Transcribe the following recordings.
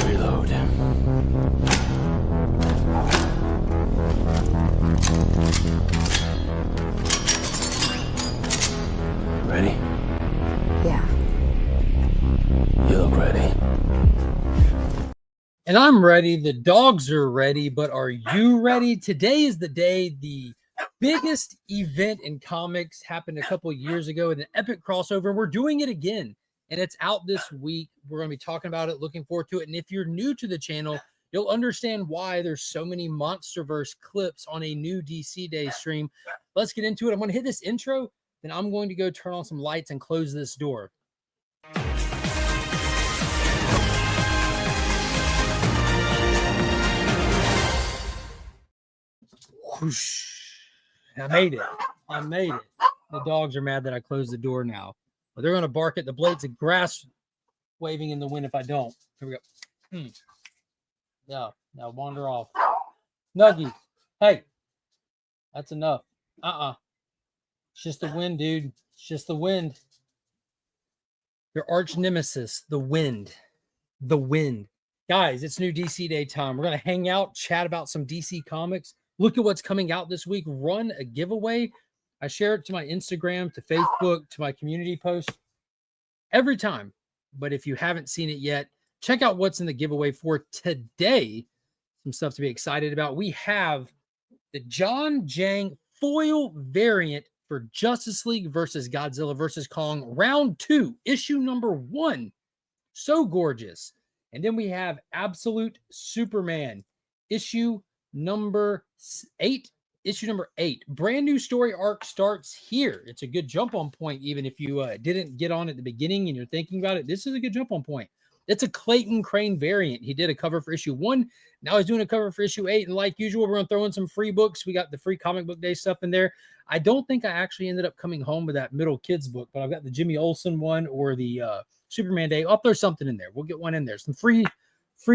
Reload. Ready? Yeah. You look ready. And I'm ready. The dogs are ready, but are you ready? Today is the day the biggest event in comics happened a couple of years ago with an epic crossover. We're doing it again, and it's out this week. We're going to be talking about it, looking forward to it. And if you're new to the channel, you'll understand why there's so many Monsterverse clips on a new DC Day stream. Let's get into it. I'm going to hit this intro, then I'm going to go turn on some lights and close this door. Whoosh. I made it. I made it. The dogs are mad that I closed the door now. But they're going to bark at the blades of grass waving in the wind if I don't. Here we go. Yeah, now wander off. Nuggy, hey, that's enough. It's just the wind, dude. It's just the wind. Your arch nemesis, the wind. The wind. Guys, it's new DC Day time. We're going to hang out, chat about some DC comics. Look at what's coming out this week. Run a giveaway. I share it to my Instagram, to Facebook, to my community post every time. But if you haven't seen it yet, check out what's in the giveaway for today. Some stuff to be excited about. We have the John Jang foil variant for Justice League versus Godzilla versus Kong, round 2, issue number 1. So gorgeous. And then we have Absolute Superman, issue number 8. Issue number 8. Brand new story arc starts here. It's a good jump on point, even if you didn't get on at the beginning and you're thinking about it. This is a good jump on point. It's a Clayton Crane variant. He did a cover for issue 1. Now he's doing a cover for issue 8. And like usual, we're going to throw in some free books. We got the free comic book day stuff in there. I don't think I actually ended up coming home with that middle kids book, but I've got the Jimmy Olsen one or the Superman Day. I'll throw something in there. We'll get one in there. Some free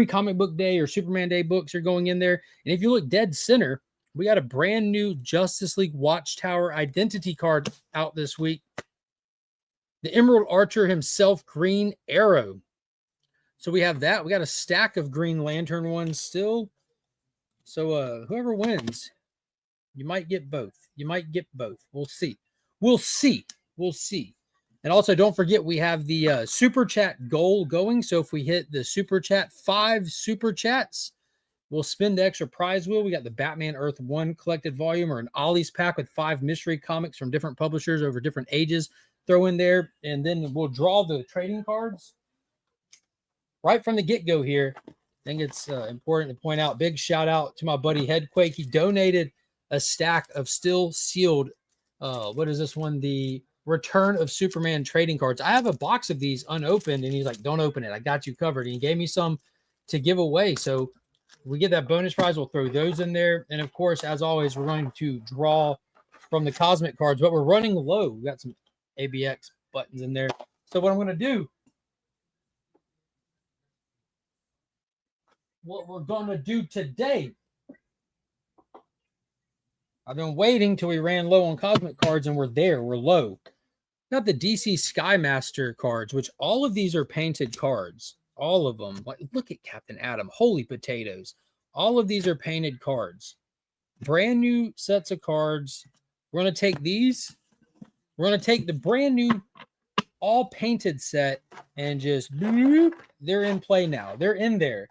comic book day or Superman Day books are going in there. And if you look dead center, we got a brand new Justice League Watchtower identity card out this week. The Emerald Archer himself, Green Arrow. So we have that. We got a stack of Green Lantern ones still. So whoever wins, you might get both. You might get both. We'll see. We'll see. We'll see. And also, don't forget, we have the Super Chat goal going. So if we hit the Super Chat, 5 Super Chats, we'll spin the extra prize wheel. We got the Batman Earth 1 collected volume or an Ollie's pack with 5 mystery comics from different publishers over different ages. Throw in there, and then we'll draw the trading cards right from the get-go here. I think it's important to point out, big shout out to my buddy Headquake. He donated a stack of still sealed, what is this one? The Return of Superman trading cards. I have a box of these unopened, and he's like, don't open it. I got you covered. And he gave me some to give away. So we get that bonus prize. We'll throw those in there. And of course, as always, we're going to draw from the cosmic cards, but we're running low. We got some ABX buttons in there. So what I'm going to do, what we're going to do today, I've been waiting till we ran low on cosmic cards, and we're there. We're low. Got the DC Skymaster cards, which all of these are painted cards. All of them. Like, look at Captain Atom. Holy potatoes. All of these are painted cards. Brand new sets of cards. We're going to take these. We're going to take the brand new all painted set and just bloop. They're in play now. They're in there.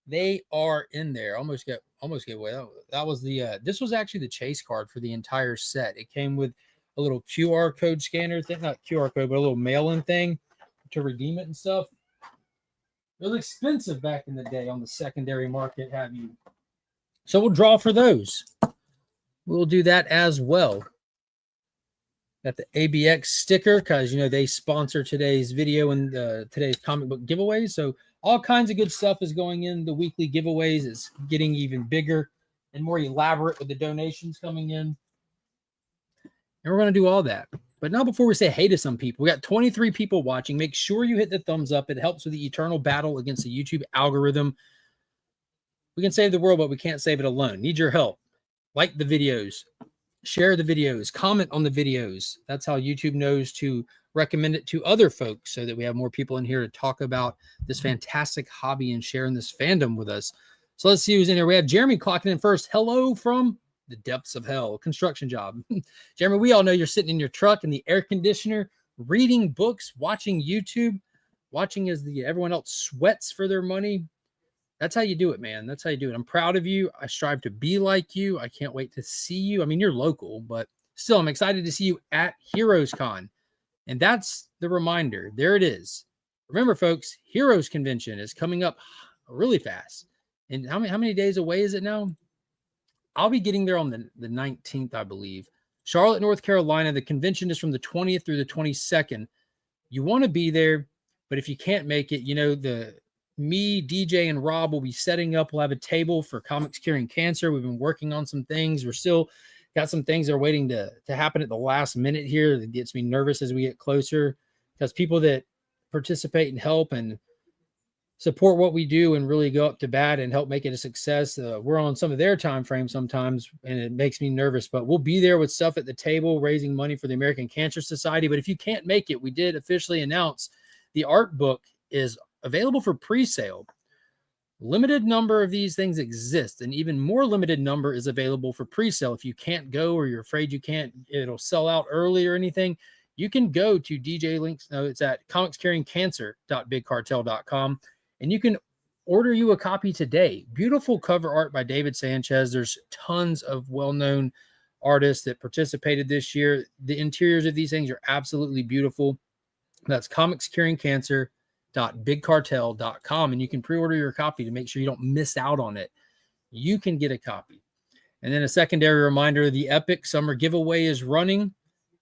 They are in there. Almost get away. That was the this was actually the chase card for the entire set. It came with a little QR code scanner thing, not QR code, but a little mail-in thing to redeem it and stuff. It was expensive back in the day on the secondary market, have you? So we'll draw for those. We'll do that as well. Got the ABX sticker because, you know, they sponsor today's video and today's comic book giveaways. So all kinds of good stuff is going in. The weekly giveaways is getting even bigger and more elaborate with the donations coming in. And we're going to do all that. But now before we say hey to some people, we got 23 people watching. Make sure you hit the thumbs up. It helps with the eternal battle against the YouTube algorithm. We can save the world, but we can't save it alone. Need your help. Like the videos. share the videos, comment on the videos. That's how YouTube knows to recommend it to other folks so that we have more people in here to talk about this fantastic hobby and sharing this fandom with us. So let's see who's in here. We have Jeremy clocking in first. Hello from the depths of hell, construction job. Jeremy, we all know you're sitting in your truck in the air conditioner, reading books, watching YouTube, watching as everyone else sweats for their money. That's how you do it, man. That's how you do it. I'm proud of you. I strive to be like you. I can't wait to see you. I mean, you're local, but still, I'm excited to see you at Heroes Con. And that's the reminder. There it is. Remember, folks, Heroes Convention is coming up really fast. And how many days away is it now? I'll be getting there on the 19th, I believe. Charlotte, North Carolina. The convention is from the 20th through the 22nd. You want to be there, but if you can't make it, you know, me, DJ, and Rob will be setting up. We'll have a table for Comics Curing Cancer. We've been working on some things. We're still got some things that are waiting to happen at the last minute here. That gets me nervous as we get closer, because people that participate and help and support what we do and really go up to bat and help make it a success, we're on some of their time frame sometimes, and it makes me nervous. But we'll be there with stuff at the table, raising money for the American Cancer Society. But if you can't make it, we did officially announce the art book is available for pre-sale. Limited number of these things exist, and even more limited number is available for pre-sale. If you can't go, or you're afraid you can't, it'll sell out early or anything, you can go to DJ Links. No, it's at comicscuringcancer.bigcartel.com, and you can order you a copy today. Beautiful cover art by David Sanchez. There's tons of well-known artists that participated this year. The interiors of these things are absolutely beautiful. That's comicscuringcancer.bigcartel.com, and you can pre-order your copy to make sure you don't miss out on it. You can get a copy. And then a secondary reminder, the Epic Summer Giveaway is running.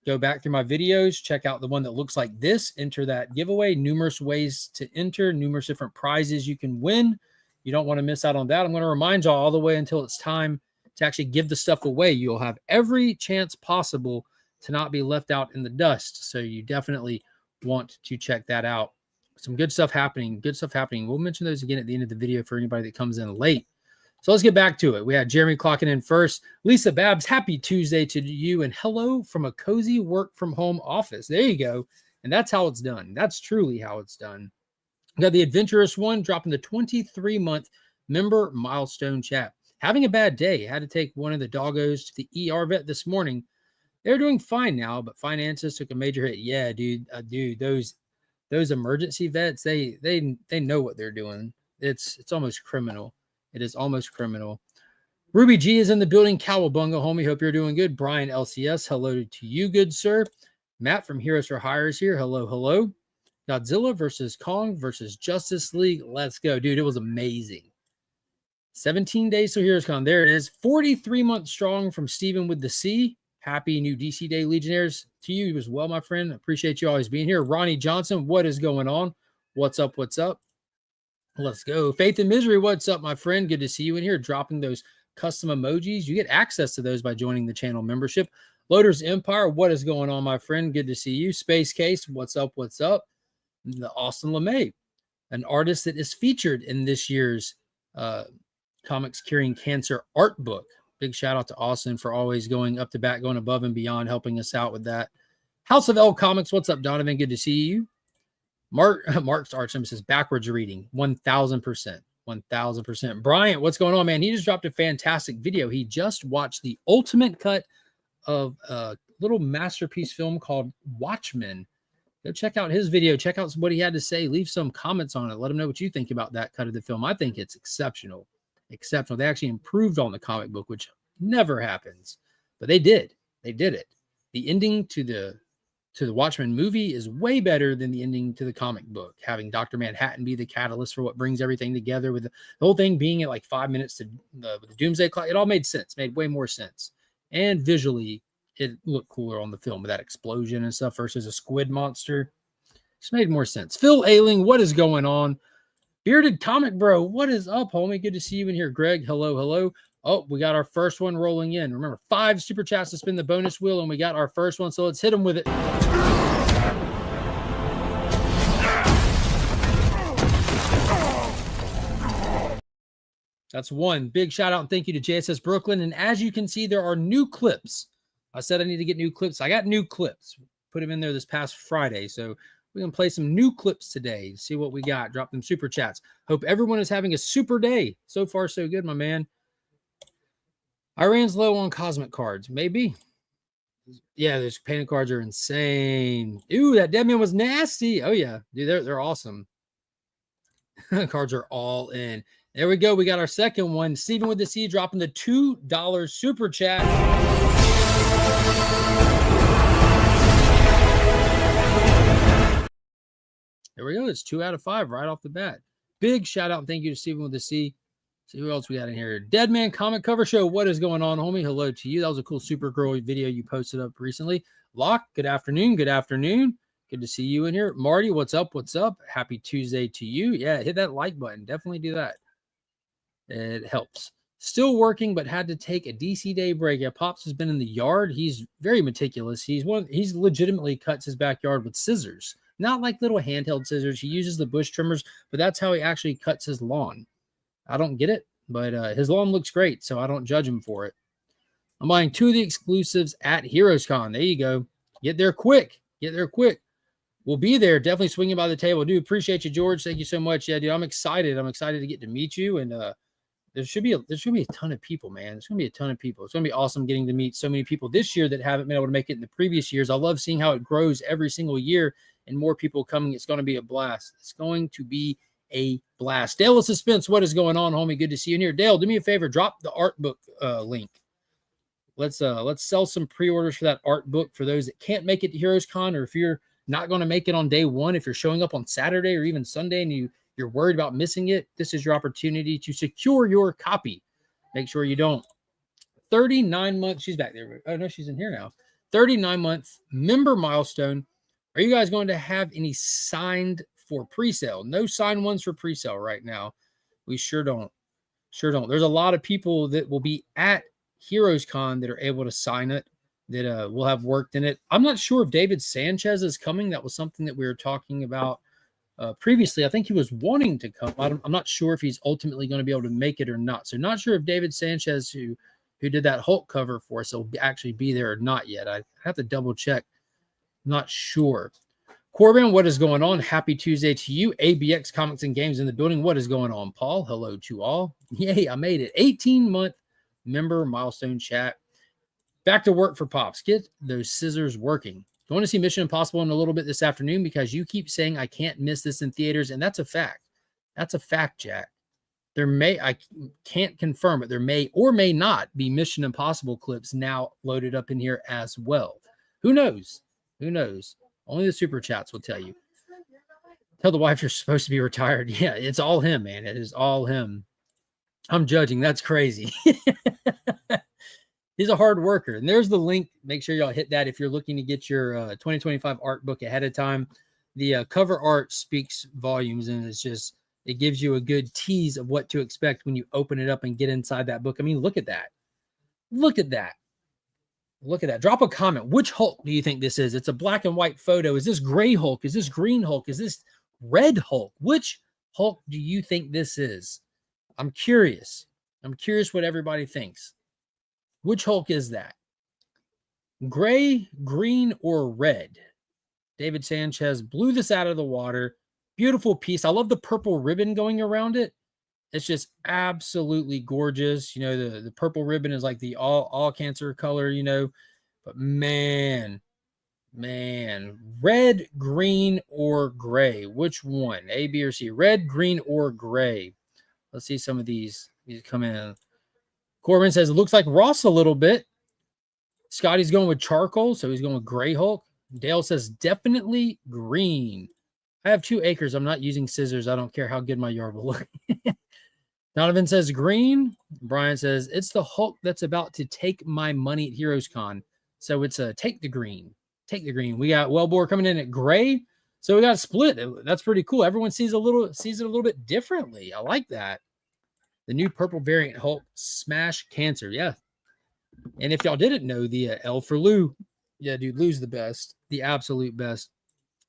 Go back through my videos, check out the one that looks like this, enter that giveaway. Numerous ways to enter, numerous different prizes you can win. You don't want to miss out on that. I'm going to remind y'all all the way until it's time to actually give the stuff away. You'll have every chance possible to not be left out in the dust. So you definitely want to check that out. Some good stuff happening. We'll mention those again at the end of the video for anybody that comes in late. So let's get back to it. We had Jeremy clocking in first. Lisa Babs, happy Tuesday to you, and hello from a cozy work from home office. There you go. And that's how it's done. That's truly how it's done. We got the adventurous one dropping the 23-month member milestone chat. Having a bad day. Had to take one of the doggos to the ER vet this morning. They're doing fine now, but finances took a major hit. Yeah, dude, those emergency vets, they know what they're doing. It's almost criminal. It is almost criminal. Ruby G is in the building. Cowabunga, homie. Hope you're doing good. Brian LCS, hello to you, good sir. Matt from Heroes for Hire is here. Hello, hello. Godzilla versus Kong versus Justice League. Let's go, dude. It was amazing. 17 days to Heroes Con. There it is. 43 months strong from Steven with the C. Happy new DC Day Legionnaires to you as well, my friend. Appreciate you always being here. Ronnie Johnson, what is going on? What's up? What's up? Let's go. Faith and Misery, what's up, my friend? Good to see you in here. Dropping those custom emojis. You get access to those by joining the channel membership. Loader's Empire, what is going on, my friend? Good to see you. Space Case, what's up? What's up? The Austin LeMay, an artist that is featured in this year's Comics Curing Cancer art book. Big shout out to Austin for always going up to bat, going above and beyond, helping us out with that. House of L Comics, what's up, Donovan? Good to see you. Mark's arch nemesis, backwards reading, 1,000%. 1,000%. Bryant, what's going on, man? He just dropped a fantastic video. He just watched the ultimate cut of a little masterpiece film called Watchmen. Go check out his video. Check out what he had to say. Leave some comments on it. Let him know what you think about that cut of the film. I think it's exceptional. Exceptional. They actually improved on the comic book, which never happens, but they did. They did it. The ending to the Watchmen movie is way better than the ending to the comic book, having Dr. Manhattan be the catalyst for what brings everything together, with the whole thing being at like 5 minutes to the Doomsday Clock. It all made sense, made way more sense. And visually, it looked cooler on the film with that explosion and stuff versus a squid monster. Just made more sense. Phil Ailing, what is going on? Bearded Comic Bro, what is up, homie? Good to see you in here. Greg, hello, hello. Oh, we got our first one rolling in. Remember, 5 super chats to spin the bonus wheel, and we got our first one, so let's hit them with it. That's one. Big shout out and thank you to JSS Brooklyn. And as you can see, there are new clips I said I need to get new clips. I got new clips. Put them in there this past Friday. So we're going to play some new clips today. See what we got. Drop them super chats. Hope everyone is having a super day. So far, so good, my man. Iran's low on cosmic cards. Maybe. Yeah, those painted cards are insane. Ooh, that Deadman was nasty. Oh, yeah. Dude, they're awesome. Cards are all in. There we go. We got our second one. Steven with the C dropping the $2 super chat. There we go. It's 2 out of 5 right off the bat. Big shout out and thank you to Steven with the C. See who else we got in here. Deadman Comic Cover Show. What is going on, homie? Hello to you. That was a cool Supergirl video you posted up recently. Locke, good afternoon. Good afternoon. Good to see you in here. Marty, what's up? What's up? Happy Tuesday to you. Yeah, hit that like button. Definitely do that. It helps. Still working, but had to take a DC day break. Yeah, Pops has been in the yard. He's very meticulous. He's legitimately cuts his backyard with scissors. Not like little handheld scissors. He uses the bush trimmers, but that's how he actually cuts his lawn. I don't get it, but his lawn looks great, so I don't judge him for it. I'm buying 2 of the exclusives at HeroesCon. There you go. Get there quick. Get there quick. We'll be there. Definitely swinging by the table. Dude, appreciate you, George. Thank you so much. Yeah, dude, I'm excited. I'm excited to get to meet you. And there should be a ton of people, man. There's gonna be a ton of people. It's gonna be awesome getting to meet so many people this year that haven't been able to make it in the previous years. I love seeing how it grows every single year and more people coming. It's gonna be a blast. It's going to be a blast. Dale of Suspense, what is going on, homie? Good to see you in here. Dale, do me a favor. Drop the art book link. Let's sell some pre-orders for that art book for those that can't make it to HeroesCon, or if you're not going to make it on day one, if you're showing up on Saturday or even Sunday and you're worried about missing it, this is your opportunity to secure your copy. Make sure you don't. 39 months. She's back there. Oh, no, she's in here now. 39-month member milestone. Are you guys going to have any signed for pre-sale? No signed ones for pre-sale right now. We sure don't. Sure don't. There's a lot of people that will be at HeroesCon that are able to sign it, that will have worked in it. I'm not sure if David Sanchez is coming. That was something that we were talking about previously. I think he was wanting to come. I'm not sure if he's ultimately going to be able to make it or not. So not sure if David Sanchez, who did that Hulk cover for us, will actually be there or not yet. I have to double check. Not sure. Corbin, what is going on? Happy Tuesday to you. ABX Comics and Games in the building. What is going on, Paul? Hello to all. Yay, I made it. 18-month member milestone chat. Back to work for Pops. Get those scissors working. Going to see Mission Impossible in a little bit this afternoon because you keep saying I can't miss this in theaters, and that's a fact. That's a fact, Jack. I can't confirm it. There may or may not be Mission Impossible clips now loaded up in here as well. Who knows? Who knows? Only the super chats will tell you. Tell the wife you're supposed to be retired. Yeah, it's all him, man. It is all him. I'm judging. That's crazy. He's a hard worker. And there's the link. Make sure y'all hit that if you're looking to get your 2025 art book ahead of time. The cover art speaks volumes, and it gives you a good tease of what to expect when you open it up and get inside that book. I mean, look at that. Look at that. Look at that. Drop a comment. Which Hulk do you think this is? It's a black and white photo. Is this gray Hulk? Is this green Hulk? Is this red Hulk? Which Hulk do you think this is? I'm curious. I'm curious what everybody thinks. Which Hulk is that? Gray, green, or red? David Sanchez blew this out of the water. Beautiful piece. I love the purple ribbon going around it. It's just absolutely gorgeous. You know, the purple ribbon is like the all cancer color, you know. But man, red, green, or gray. Which one? A, B, or C? Red, green, or gray? Let's see some of these. These come in. Corbin says it looks like Ross a little bit. Scotty's going with charcoal, so he's going with gray Hulk. Dale says definitely green. I have 2 acres. I'm not using scissors. I don't care how good my yard will look. Donovan says green. Brian says it's the Hulk that's about to take my money at HeroesCon. So it's a take the green. Take the green. We got Wellbore coming in at gray. So we got a split. That's pretty cool. Everyone sees it a little bit differently. I like that. The new purple variant Hulk smash cancer. Yeah. And if y'all didn't know, the L for Lou. Yeah, dude, Lou's the best. The absolute best.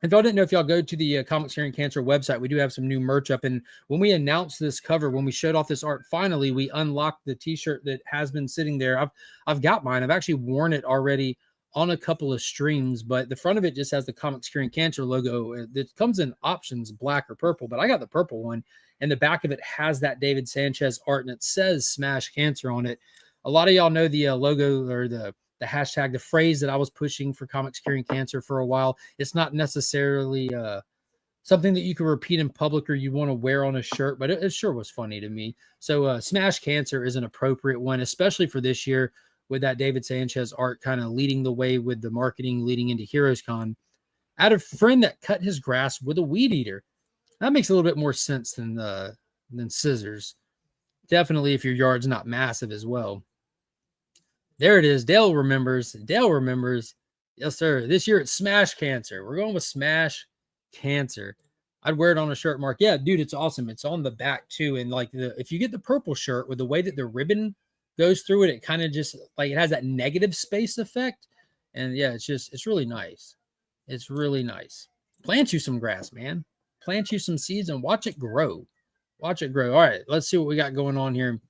If y'all didn't know, if y'all go to the Comics Curing Cancer website, we do have some new merch up. And when we announced this cover, when we showed off this art, finally, we unlocked the t-shirt that has been sitting there. I've got mine. I've actually worn it already on a couple of streams, but the front of it just has the Comics Curing Cancer logo. It comes in options, black or purple, but I got the purple one. And the back of it has that David Sanchez art, and it says Smash Cancer on it. A lot of y'all know the logo or the hashtag, the phrase that I was pushing for Comics Curing Cancer for a while. It's not necessarily something that you can repeat in public or you want to wear on a shirt, but it sure was funny to me. So Smash Cancer is an appropriate one, especially for this year with that David Sanchez art kind of leading the way with the marketing leading into Heroes Con. I had a friend that cut his grass with a weed eater. That makes a little bit more sense than scissors. Definitely if your yard's not massive as well. There it is. Dale remembers. Dale remembers. Yes, sir. This year it's Smash Cancer. We're going with Smash Cancer. I'd wear it on a shirt, Mark. Yeah, dude, it's awesome. It's on the back too. And like if you get the purple shirt with the way that the ribbon goes through it, it kind of just like it has that negative space effect. And yeah, it's really nice. It's really nice. Plant you some grass, man. Plant you some seeds and watch it grow. Watch it grow. All right, let's see what we got going on here.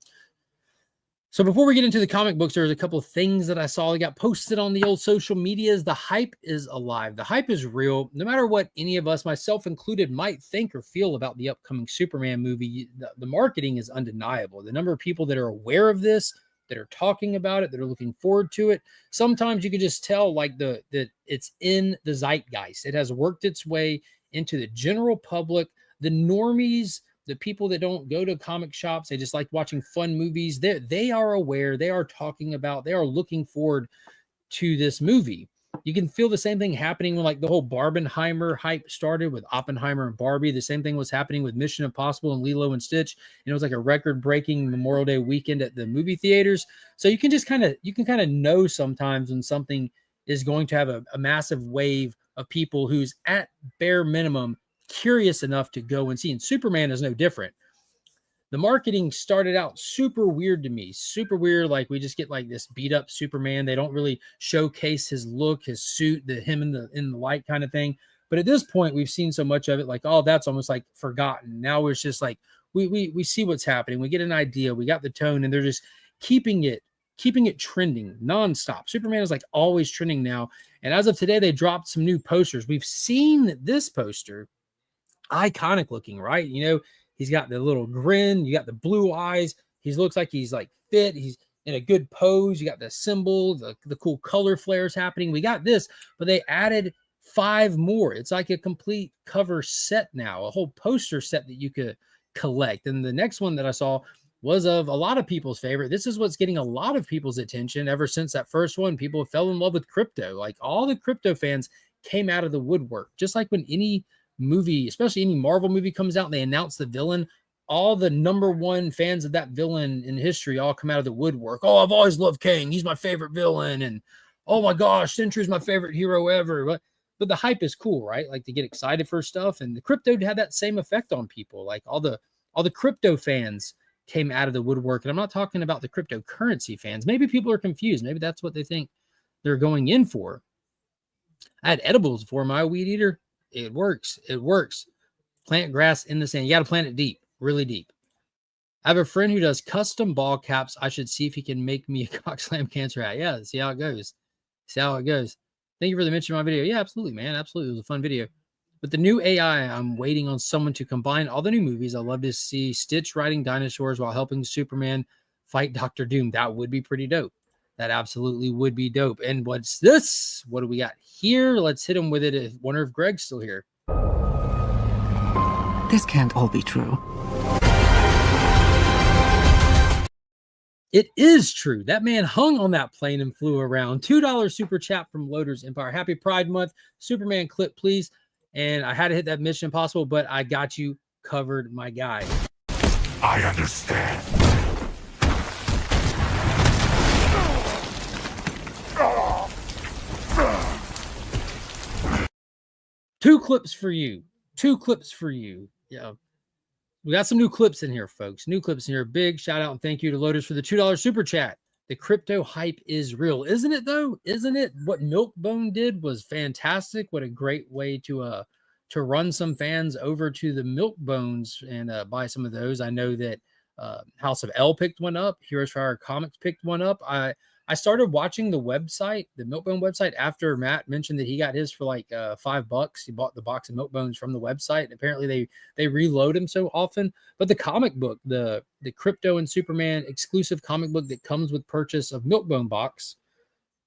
So before we get into the comic books, there's a couple of things that I saw that got posted on the old social medias. The hype is alive. The hype is real. No matter what any of us, myself included, might think or feel about the upcoming Superman movie, the marketing is undeniable. The number of people that are aware of this, that are talking about it, that are looking forward to it. Sometimes you can just tell like that it's in the zeitgeist. It has worked its way into the general public, the normies, the people that don't go to comic shops, they just like watching fun movies. They are aware, they are talking about, they are looking forward to this movie. You can feel the same thing happening when like the whole Barbenheimer hype started with Oppenheimer and Barbie. The same thing was happening with Mission Impossible and Lilo and Stitch. And it was like a record-breaking Memorial Day weekend at the movie theaters. So you can just kind of know sometimes when something is going to have a massive wave of people who's at bare minimum curious enough to go and see. And Superman is no different. The marketing started out super weird to me, super weird. Like we just get like this beat up Superman. They don't really showcase his look, his suit, him in the light kind of thing. But at this point, we've seen so much of it, like, oh, that's almost like forgotten. Now it's just like we see what's happening. We get an idea. We got the tone, and they're just keeping it trending nonstop. Superman is like always trending now. And as of today, they dropped some new posters. We've seen this poster. Iconic looking, right? You know, he's got the little grin, you got the blue eyes, he looks like he's like fit, he's in a good pose, you got the symbol, the cool color flares happening. We got this, but they added 5 more. It's like a complete cover set now, a whole poster set that you could collect. And the next one that I saw was of a lot of people's favorite. This is what's getting a lot of people's attention ever since that first one. People fell in love with crypto. Like all the crypto fans came out of the woodwork, just like when any movie, especially any Marvel movie comes out and they announce the villain, all the number one fans of that villain in history all come out of the woodwork. Oh, I've always loved Kang. He's my favorite villain. And oh my gosh, Sentry's my favorite hero ever. But the hype is cool, right? Like to get excited for stuff. And the crypto had that same effect on people. Like all the crypto fans came out of the woodwork. And I'm not talking about the cryptocurrency fans. Maybe people are confused. Maybe that's what they think they're going in for. I had edibles for my weed eater. It works. It works. Plant grass in the sand. You got to plant it deep, really deep. I have a friend who does custom ball caps. I should see if he can make me a Cock Slam Cancer hat. Yeah, see how it goes. See how it goes. Thank you for the mention of my video. Yeah, absolutely, man. Absolutely. It was a fun video. But the new AI, I'm waiting on someone to combine all the new movies. I'd love to see Stitch riding dinosaurs while helping Superman fight Dr. Doom. That would be pretty dope. That absolutely would be dope. And what's this? What do we got here? Let's hit him with it. I wonder if Greg's still here. This can't all be true. It is true. That man hung on that plane and flew around. $2 super chat from Loaders Empire. Happy Pride Month. Superman clip, please. And I had to hit that Mission Impossible, but I got you covered, my guy. I understand. 2 clips for you. 2 clips for you. Yeah. We got some new clips in here, folks. New clips in here. Big shout out and thank you to Loaders for the $2 super chat. The crypto hype is real, isn't it though? Isn't it? What Milkbone did was fantastic. What a great way to run some fans over to the Milkbones and buy some of those. I know that House of L picked one up. Heroes for Hire Comics picked one up. I started watching the website, the Milkbone website, after Matt mentioned that he got his for like $5. He bought the box of Milkbones from the website. And apparently they reload them so often. But the comic book, the Crypto and Superman exclusive comic book that comes with purchase of Milkbone box,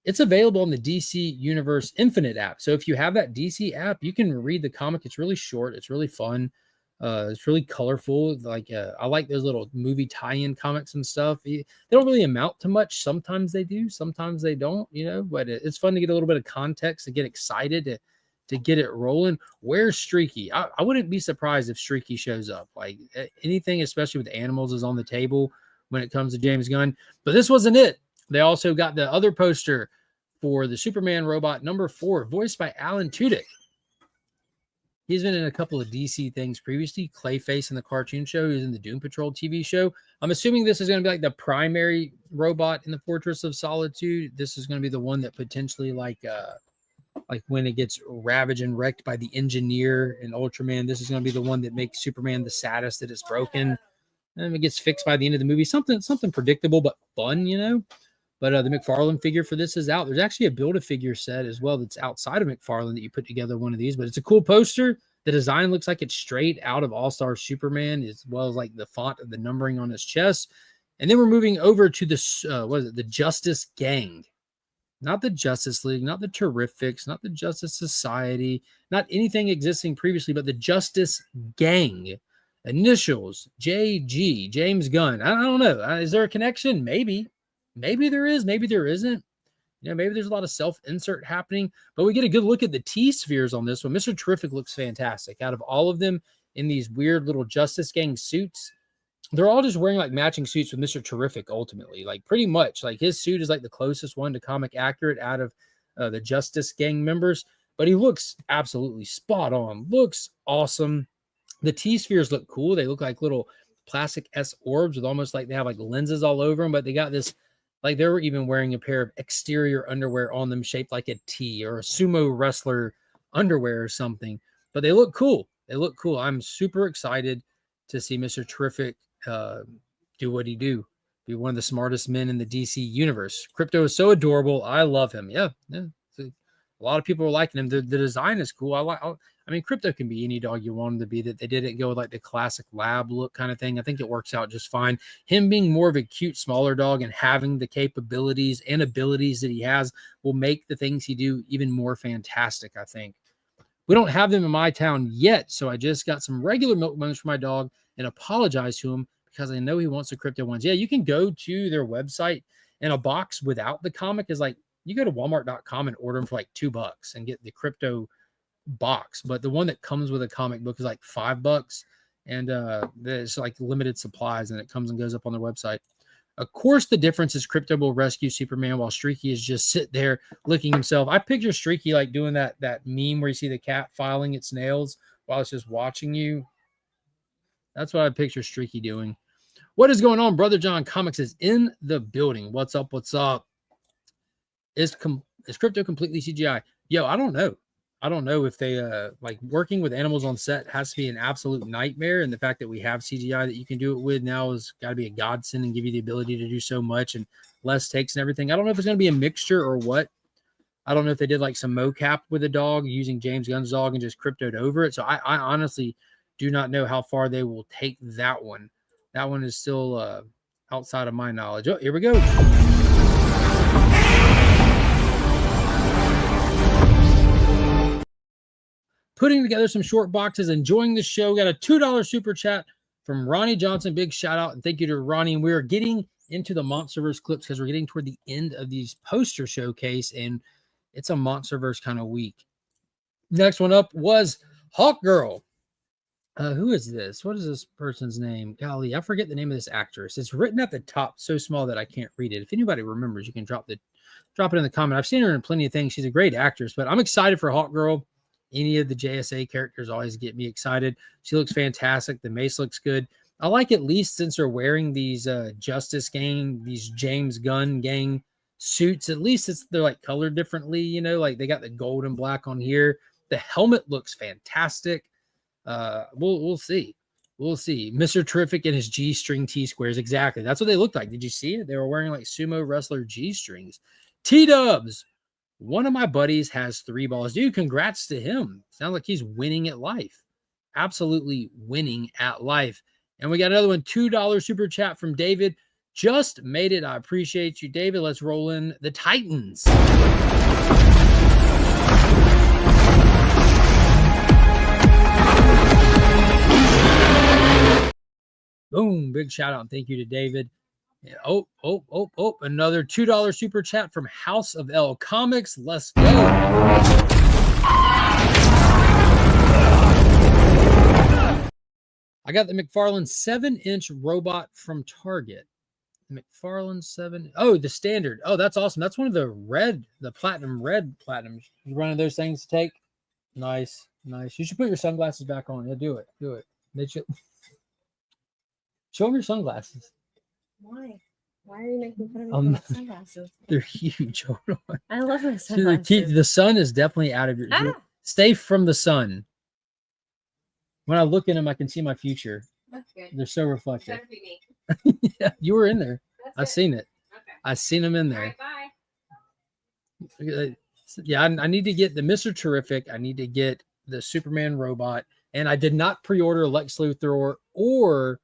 it's available on the DC Universe Infinite app. So if you have that DC app, you can read the comic. It's really short. It's really fun. It's really colorful. Like I like those little movie tie-in comics and stuff. They don't really amount to much. Sometimes they do, sometimes they don't, but it's fun to get a little bit of context, to get excited, to get it rolling. Where's Streaky? I wouldn't be surprised if Streaky shows up. Like anything, especially with animals, is on the table when it comes to James Gunn. But this wasn't it. They also got the other poster for the Superman robot number 4, voiced by Alan Tudyk. He's been in a couple of DC things previously. Clayface in the cartoon show. He was in the Doom Patrol TV show. I'm assuming this is going to be like the primary robot in the Fortress of Solitude. This is going to be the one that potentially like when it gets ravaged and wrecked by the Engineer and Ultraman, this is going to be the one that makes Superman the saddest that it's broken. And it gets fixed by the end of the movie. Something predictable but fun, But the McFarlane figure for this is out. There's actually a Build-A-Figure set as well that's outside of McFarlane that you put together one of these. But it's a cool poster. The design looks like it's straight out of All-Star Superman, as well as like the font of the numbering on his chest. And then we're moving over to the Justice Gang. Not the Justice League, not the Terrifics, not the Justice Society, not anything existing previously, but the Justice Gang. Initials, JG, James Gunn. I don't know. Is there a connection? Maybe. Maybe there is, maybe there isn't. Maybe there's a lot of self-insert happening, but we get a good look at the T-spheres on this one. Mr. Terrific looks fantastic. Out of all of them in these weird little Justice Gang suits, they're all just wearing like matching suits with Mr. Terrific ultimately. Like pretty much, like his suit is like the closest one to comic accurate out of the Justice Gang members, but he looks absolutely spot on. Looks awesome. The T-spheres look cool. They look like little plastic S orbs with almost like they have like lenses all over them, but they got this. Like they were even wearing a pair of exterior underwear on them shaped like a T or a sumo wrestler underwear or something. But they look cool. They look cool. I'm super excited to see Mr. Terrific do what he do. Be one of the smartest men in the DC universe. Crypto is so adorable. I love him. Yeah. A lot of people are liking him. The design is cool. I mean, Crypto can be any dog you want him to be. That they didn't go with like the classic lab look kind of thing. I think it works out just fine. Him being more of a cute, smaller dog and having the capabilities and abilities that he has will make the things he do even more fantastic, I think. We don't have them in my town yet, so I just got some regular Milkbones for my dog and apologize to him because I know he wants the Crypto ones. Yeah, you can go to their website, and a box without the comic is like, you go to Walmart.com and order them for like $2 and get the Crypto box. But the one that comes with a comic book is like $5. And there's like limited supplies and it comes and goes up on their website. Of course, the difference is Crypto will rescue Superman while Streaky is just sit there licking himself. I picture Streaky like doing that meme where you see the cat filing its nails while it's just watching you. That's what I picture Streaky doing. What is going on? Brother John Comics is in the building. What's up? What's up? Is Crypto completely CGI? Yo, I don't know. I don't know if they like working with animals on set has to be an absolute nightmare. And the fact that we have CGI that you can do it with now has got to be a godsend and give you the ability to do so much and less takes and everything. I don't know if it's going to be a mixture or what. I don't know if they did like some mocap with a dog using James Gunn's dog and just cryptoed over it. So I honestly do not know how far they will take that one. That one is still outside of my knowledge. Oh, here we go. Putting together some short boxes, enjoying the show. Got a $2 super chat from Ronnie Johnson. Big shout out and thank you to Ronnie. And we're getting into the Monsterverse clips because we're getting toward the end of these poster showcase, and it's a Monsterverse kind of week. Next one up was Hawk Girl. Who is this? What is this person's name? Golly, I forget the name of this actress. It's written at the top so small that I can't read it. If anybody remembers, you can drop it in the comment. I've seen her in plenty of things. She's a great actress, but I'm excited for Hawk Girl. Any of the JSA characters always get me excited. She looks fantastic. The mace looks good. I like at least since they're wearing these these James Gunn gang suits, at least they're like colored differently, you know, like they got the gold and black on here. The helmet looks fantastic. We'll see. We'll see. Mr. Terrific and his G-string T-squares. Exactly. That's what they looked like. Did you see it? They were wearing like sumo wrestler G-strings. T-dubs. One of my buddies has 3 balls. Dude, congrats to him. Sounds like he's winning at life. Absolutely winning at life. And we got another one, $2 super chat from David. Just made it. I appreciate you, David. Let's roll in the Titans. Boom. Big shout out and thank you to David. Oh, another $2 super chat from House of L Comics. Let's go. I got the McFarlane 7-inch robot from Target. The McFarlane 7. Oh, the standard. Oh, that's awesome. That's one of the platinum platinums. You one of those things to take. Nice. You should put your sunglasses back on. Yeah, do it. They should. Show them your sunglasses. Why? Why are you making fun of me for my sunglasses? They're huge. Hold on. I love my sunglasses. The sun is definitely out of your. Stay from the sun. When I look in them, I can see my future. That's good. They're so reflective. That'd be me. Yeah, you were in there. I've seen it. Okay. I've seen them in there. All right, bye. Yeah, I need to get the Mr. Terrific. I need to get the Superman robot. And I did not pre-order Lex Luthor or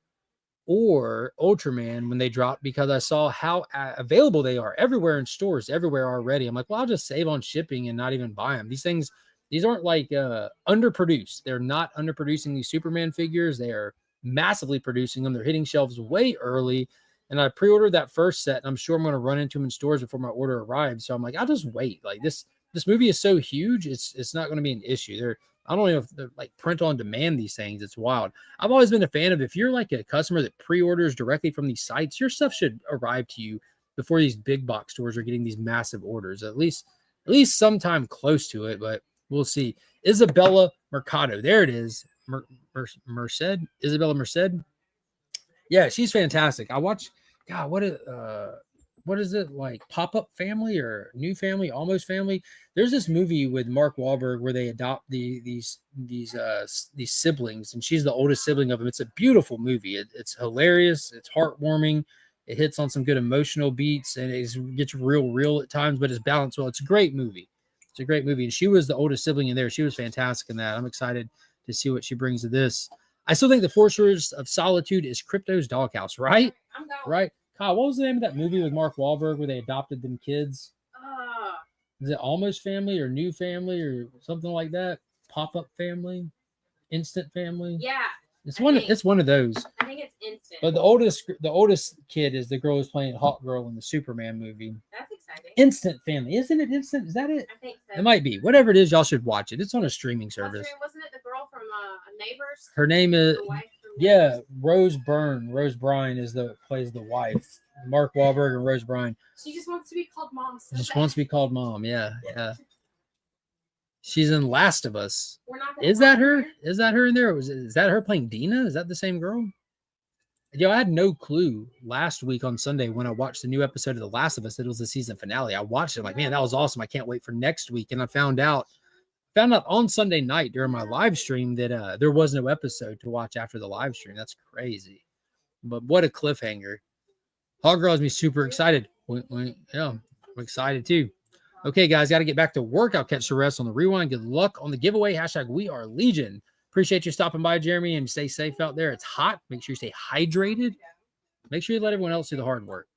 Ultraman when they dropped because I saw how available they are everywhere in stores, everywhere already. I'm like, well, I'll just save on shipping and not even buy them. These aren't like underproduced. They're not underproducing these Superman figures. They are massively producing them. They're hitting shelves way early. And I pre-ordered that first set. And I'm sure I'm going to run into them in stores before my order arrives. So I'm like, I'll just wait. Like this movie is so huge. It's not going to be an issue. I don't know if they're like print on demand these things. It's wild. I've always been a fan of if you're like a customer that pre-orders directly from these sites, your stuff should arrive to you before these big box stores are getting these massive orders. At least sometime close to it, but we'll see. Isabella Mercado. There it is. Merced. Isabella Merced. Yeah, she's fantastic. I watch. God, what is it like? Pop-Up Family or New Family, Almost Family? There's this movie with Mark Wahlberg where they adopt these siblings, and she's the oldest sibling of them. It's a beautiful movie. It's hilarious. It's heartwarming. It hits on some good emotional beats, and it gets real at times, but it's balanced well. It's a great movie. And she was the oldest sibling in there. She was fantastic in that. I'm excited to see what she brings to this. I still think The Fortress of Solitude is Crypto's doghouse, right? I'm going. Right. Kyle, what was the name of that movie with Mark Wahlberg where they adopted them kids? Is it Almost Family or New Family or something like that? Pop-Up Family? Instant Family? Yeah. It's one of those. I think it's Instant. But the oldest kid is the girl who's playing Hawk Girl in the Superman movie. That's exciting. Instant Family. Isn't it Instant? Is that it? I think so. It might be. Whatever it is, y'all should watch it. It's on a streaming service. Wasn't it the girl from Neighbors? Her name is The wife from yeah, Rose Byrne. Rose Bryan plays the wife. Mark Wahlberg and Rose Bryan. She just wants to be called mom. So Just wants to be called mom. Yeah. She's in Last of Us. Is that her? Is that her in there? Is that her playing Dina? Is that the same girl? Yo, I had no clue last week on Sunday when I watched the new episode of The Last of Us that it was the season finale. I watched it. I'm like, man, that was awesome. I can't wait for next week. And I found out on Sunday night during my live stream that there was no episode to watch after the live stream. That's crazy. But what a cliffhanger. Hog Girl has me super excited. Yeah, I'm excited too. Okay, guys, got to get back to work. I'll catch the rest on the rewind. Good luck on the giveaway. # We Are Legion. Appreciate you stopping by, Jeremy, and stay safe out there. It's hot. Make sure you stay hydrated. Make sure you let everyone else do the hard work.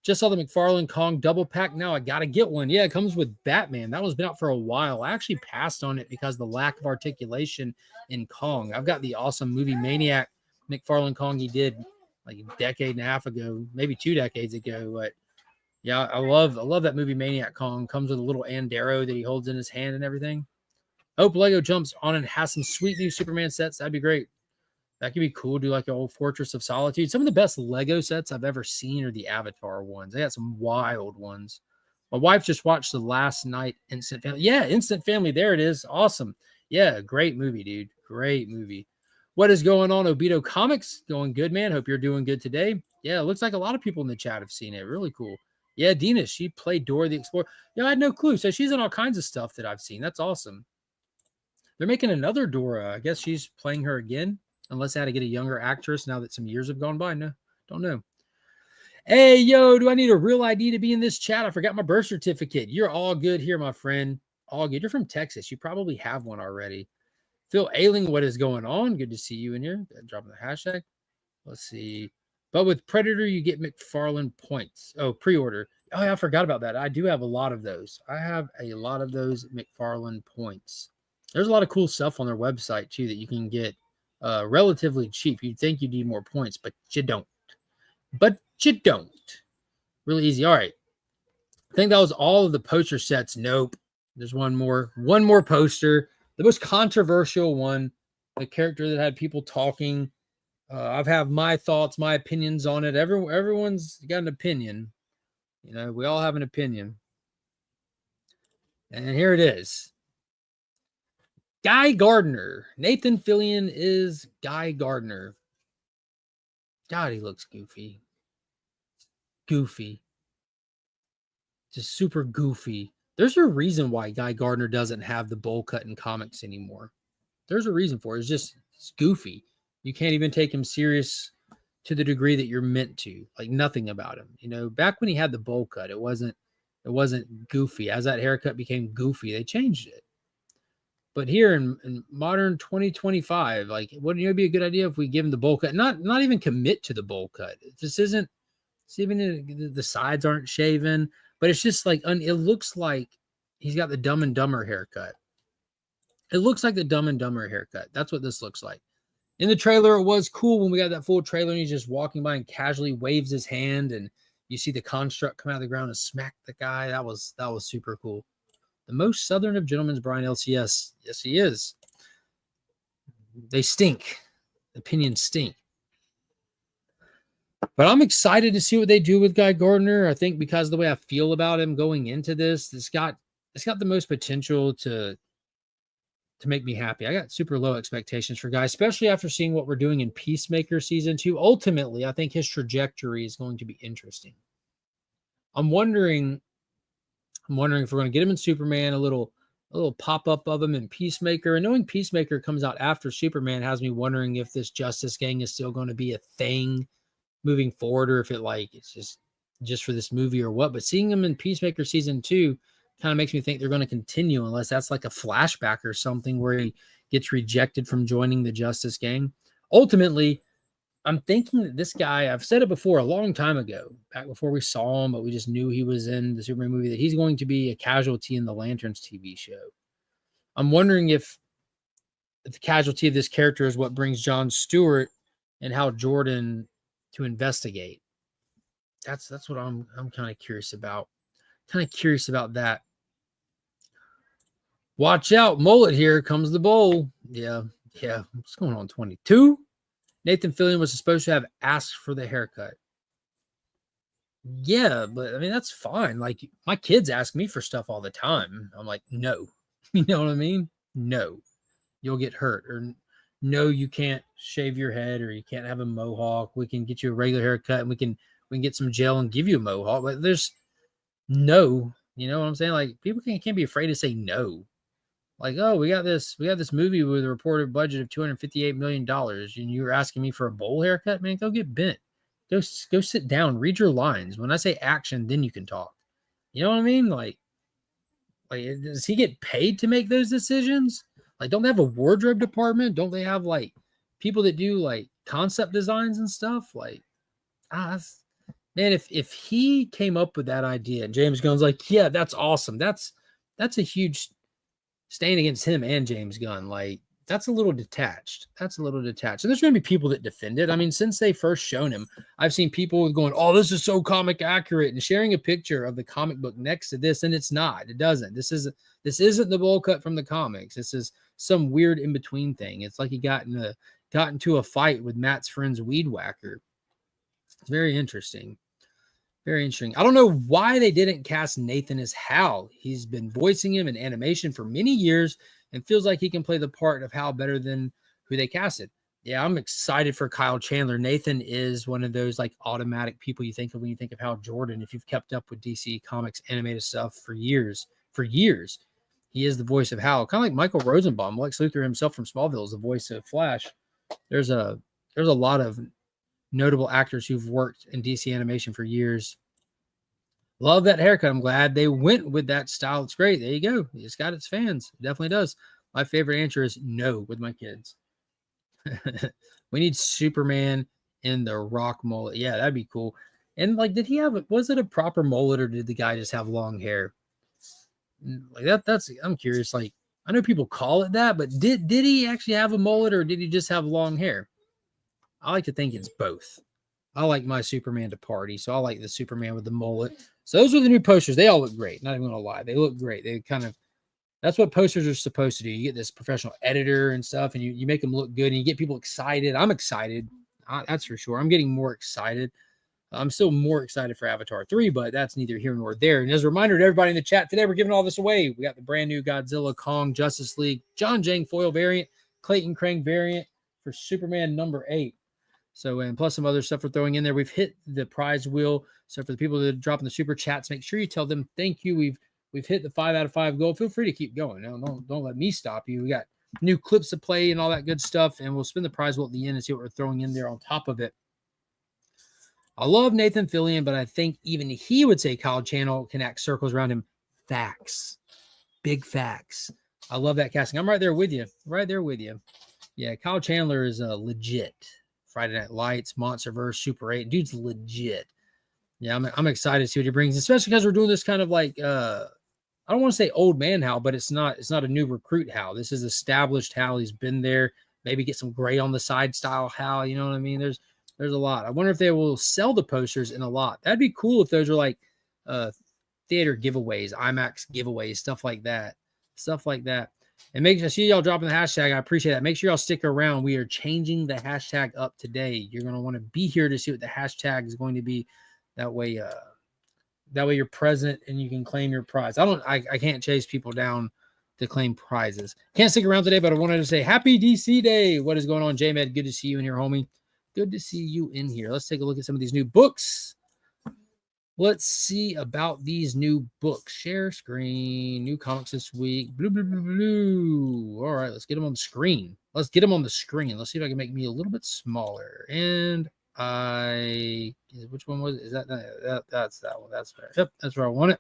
Just saw the McFarlane Kong double pack. Now I got to get one. Yeah, it comes with Batman. That one's been out for a while. I actually passed on it because of the lack of articulation in Kong. I've got the awesome movie Maniac McFarlane Kong he did like a decade and a half ago, maybe 2 decades ago. But yeah, I love that movie Maniac Kong. Comes with a little Andero that he holds in his hand and everything. Hope Lego jumps on and has some sweet new Superman sets. That'd be great. That could be cool. Do like an old Fortress of Solitude. Some of the best Lego sets I've ever seen are the Avatar ones. They got some wild ones. My wife just watched the last night Instant Family. Yeah, Instant Family. There it is. Awesome. Yeah, great movie, dude. Great movie. What is going on, Obito Comics? Going good, man. Hope you're doing good today. Yeah, it looks like a lot of people in the chat have seen it. Really cool. Yeah, Dina, she played Dora the Explorer. Yeah, I had no clue. So she's in all kinds of stuff that I've seen. That's awesome. They're making another Dora. I guess she's playing her again, unless they had to get a younger actress now that some years have gone by. No, don't know. Hey, yo, do I need a real ID to be in this chat? I forgot my birth certificate. You're all good here, my friend. All good. You're from Texas. You probably have one already. Phil Ailing, what is going on? Good to see you in here. Dropping the hashtag. Let's see. But with Predator, you get McFarlane points. Oh, pre-order. Oh, yeah, I forgot about that. I do have a lot of those. I have a lot of those McFarlane points. There's a lot of cool stuff on their website, too, that you can get relatively cheap. You'd think you need more points, but you don't. Really easy. All right. I think that was all of the poster sets. Nope. There's one more poster. The most controversial one, the character that had people talking. I've had my thoughts, my opinions on it. Everyone's got an opinion. You know, we all have an opinion. And here it is. Guy Gardner. Nathan Fillion is Guy Gardner. God, he looks goofy. Just super goofy. There's a reason why Guy Gardner doesn't have the bowl cut in comics anymore. There's a reason for it. It's goofy. You can't even take him serious to the degree that you're meant to. Like nothing about him. You know, back when he had the bowl cut, it wasn't goofy. As that haircut became goofy, they changed it. But here in modern 2025, like, wouldn't it be a good idea if we give him the bowl cut? Not even commit to the bowl cut. This isn't. It's even the sides aren't shaven. But it's just like, it looks like he's got the Dumb and Dumber haircut. It looks like the Dumb and Dumber haircut. That's what this looks like. In the trailer, it was cool when we got that full trailer and he's just walking by and casually waves his hand and you see the construct come out of the ground and smack the guy. That was super cool. The most Southern of gentlemen's Brian LCS. Yes, he is. They stink. Opinions stink. But I'm excited to see what they do with Guy Gardner. I think because of the way I feel about him going into this, it's got the most potential to make me happy. I got super low expectations for Guy, especially after seeing what we're doing in Peacemaker Season 2. Ultimately, I think his trajectory is going to be interesting. I'm wondering if we're going to get him in Superman, a little pop-up of him in Peacemaker. And knowing Peacemaker comes out after Superman has me wondering if this Justice Gang is still going to be a thing moving forward, or if it's just for this movie or what. But seeing him in Peacemaker Season 2 kind of makes me think they're going to continue, unless that's like a flashback or something where he gets rejected from joining the Justice Gang. Ultimately, I'm thinking that this guy, I've said it before a long time ago, back before we saw him, but we just knew he was in the Superman movie, that he's going to be a casualty in the Lanterns TV show. I'm wondering if the casualty of this character is what brings Jon Stewart and Hal Jordan to investigate. That's what I'm kind of curious about. That. Watch out, mullet, here comes the bowl. Yeah. What's going on? 22. Nathan Fillion was supposed to have asked for the haircut. Yeah, but I mean, that's fine. Like, my kids ask me for stuff all the time. I'm like, no. You know what I mean? No. You'll get hurt. Or no, you can't shave your head, or you can't have a mohawk. We can get you a regular haircut, and we can get some gel and give you a mohawk. But there's no, you know what I'm saying? Like, people can't be afraid to say no. Like, oh, we got this movie with a reported budget of $258 million, and you were asking me for a bowl haircut, man. Go get bent. Go sit down. Read your lines. When I say action, then you can talk. You know what I mean? Like, does he get paid to make those decisions? Like, don't they have a wardrobe department? Don't they have like people that do like concept designs and stuff? Like, man, if he came up with that idea and James Gunn's like, yeah, that's awesome. That's a huge stand against him and James Gunn. Like, that's a little detached. And there's going to be people that defend it. I mean, since they first shown him, I've seen people going, oh, this is so comic accurate, and sharing a picture of the comic book next to this. And it's not. It doesn't. This isn't the bowl cut from the comics. This is some weird in-between thing. It's like he got into a fight with Matt's friend's weed whacker. It's very interesting. Very interesting. I don't know why they didn't cast Nathan as Hal. He's been voicing him in animation for many years and feels like he can play the part of Hal better than who they casted. Yeah, I'm excited for Kyle Chandler. Nathan is one of those like automatic people you think of when you think of Hal Jordan. If you've kept up with DC Comics animated stuff for years, he is the voice of Hal. Kind of like Michael Rosenbaum, Lex Luthor himself from Smallville is the voice of Flash. There's a lot of notable actors who've worked in DC animation for years. Love that haircut. I'm glad they went with that style. It's great. There you go. It's got its fans. It definitely does. My favorite answer is no with my kids. We need Superman in the Rock mullet. Yeah, that'd be cool. And like, was it a proper mullet or did the guy just have long hair? Like that's I'm curious. Like, I know people call it that, but did he actually have a mullet or did he just have long hair? I like to think it's both. I like my Superman to party, so I like the Superman with the mullet. So those are the new posters. They all look great. Not even gonna lie, they look great. That's what posters are supposed to do. You get this professional editor and stuff, and you make them look good, and you get people excited. I'm excited. That's for sure. I'm getting more excited. I'm still more excited for Avatar 3, but that's neither here nor there. And as a reminder to everybody in the chat today, we're giving all this away. We got the brand new Godzilla, Kong, Justice League, John Jang foil variant, Clayton Crane variant for Superman number 8. So, and plus some other stuff we're throwing in there. We've hit the prize wheel. So for the people that are dropping the super chats, make sure you tell them thank you. We've hit the 5 out of 5 goal. Feel free to keep going. Don't let me stop you. We got new clips to play and all that good stuff. And we'll spin the prize wheel at the end and see what we're throwing in there on top of it. I love Nathan Fillion, but I think even he would say Kyle Chandler can act circles around him. Facts. Big facts. I love that casting. I'm right there with you. Right there with you. Yeah, Kyle Chandler is legit. Friday Night Lights, Monsterverse, Super 8. Dude's legit. Yeah, I'm excited to see what he brings, especially because we're doing this kind of like I don't want to say old man Hal, but it's not a new recruit Hal. This is established Hal. He's been there. Maybe get some gray on the side style Hal. You know what I mean? There's a lot. I wonder if they will sell the posters in a lot. That'd be cool if those are like theater giveaways, IMAX giveaways, stuff like that. And make sure I see y'all dropping the hashtag. I appreciate that. Make sure y'all stick around. We are changing the hashtag up today. You're going to want to be here to see what the hashtag is going to be. That way you're present and you can claim your prize. I can't chase people down to claim prizes. Can't stick around today, but I wanted to say happy DC Day. What is going on, J-Med? Good to see you in here, homie. Good to see you in here. Let's take a look at some of these new books. Let's see about these new books. Share screen. New comics this week. Blue, blue, blue, blue. All right, let's get them on the screen. Let's see if I can make me a little bit smaller. And which one was it? Is that's that one. That's fair. Yep, that's where I want it.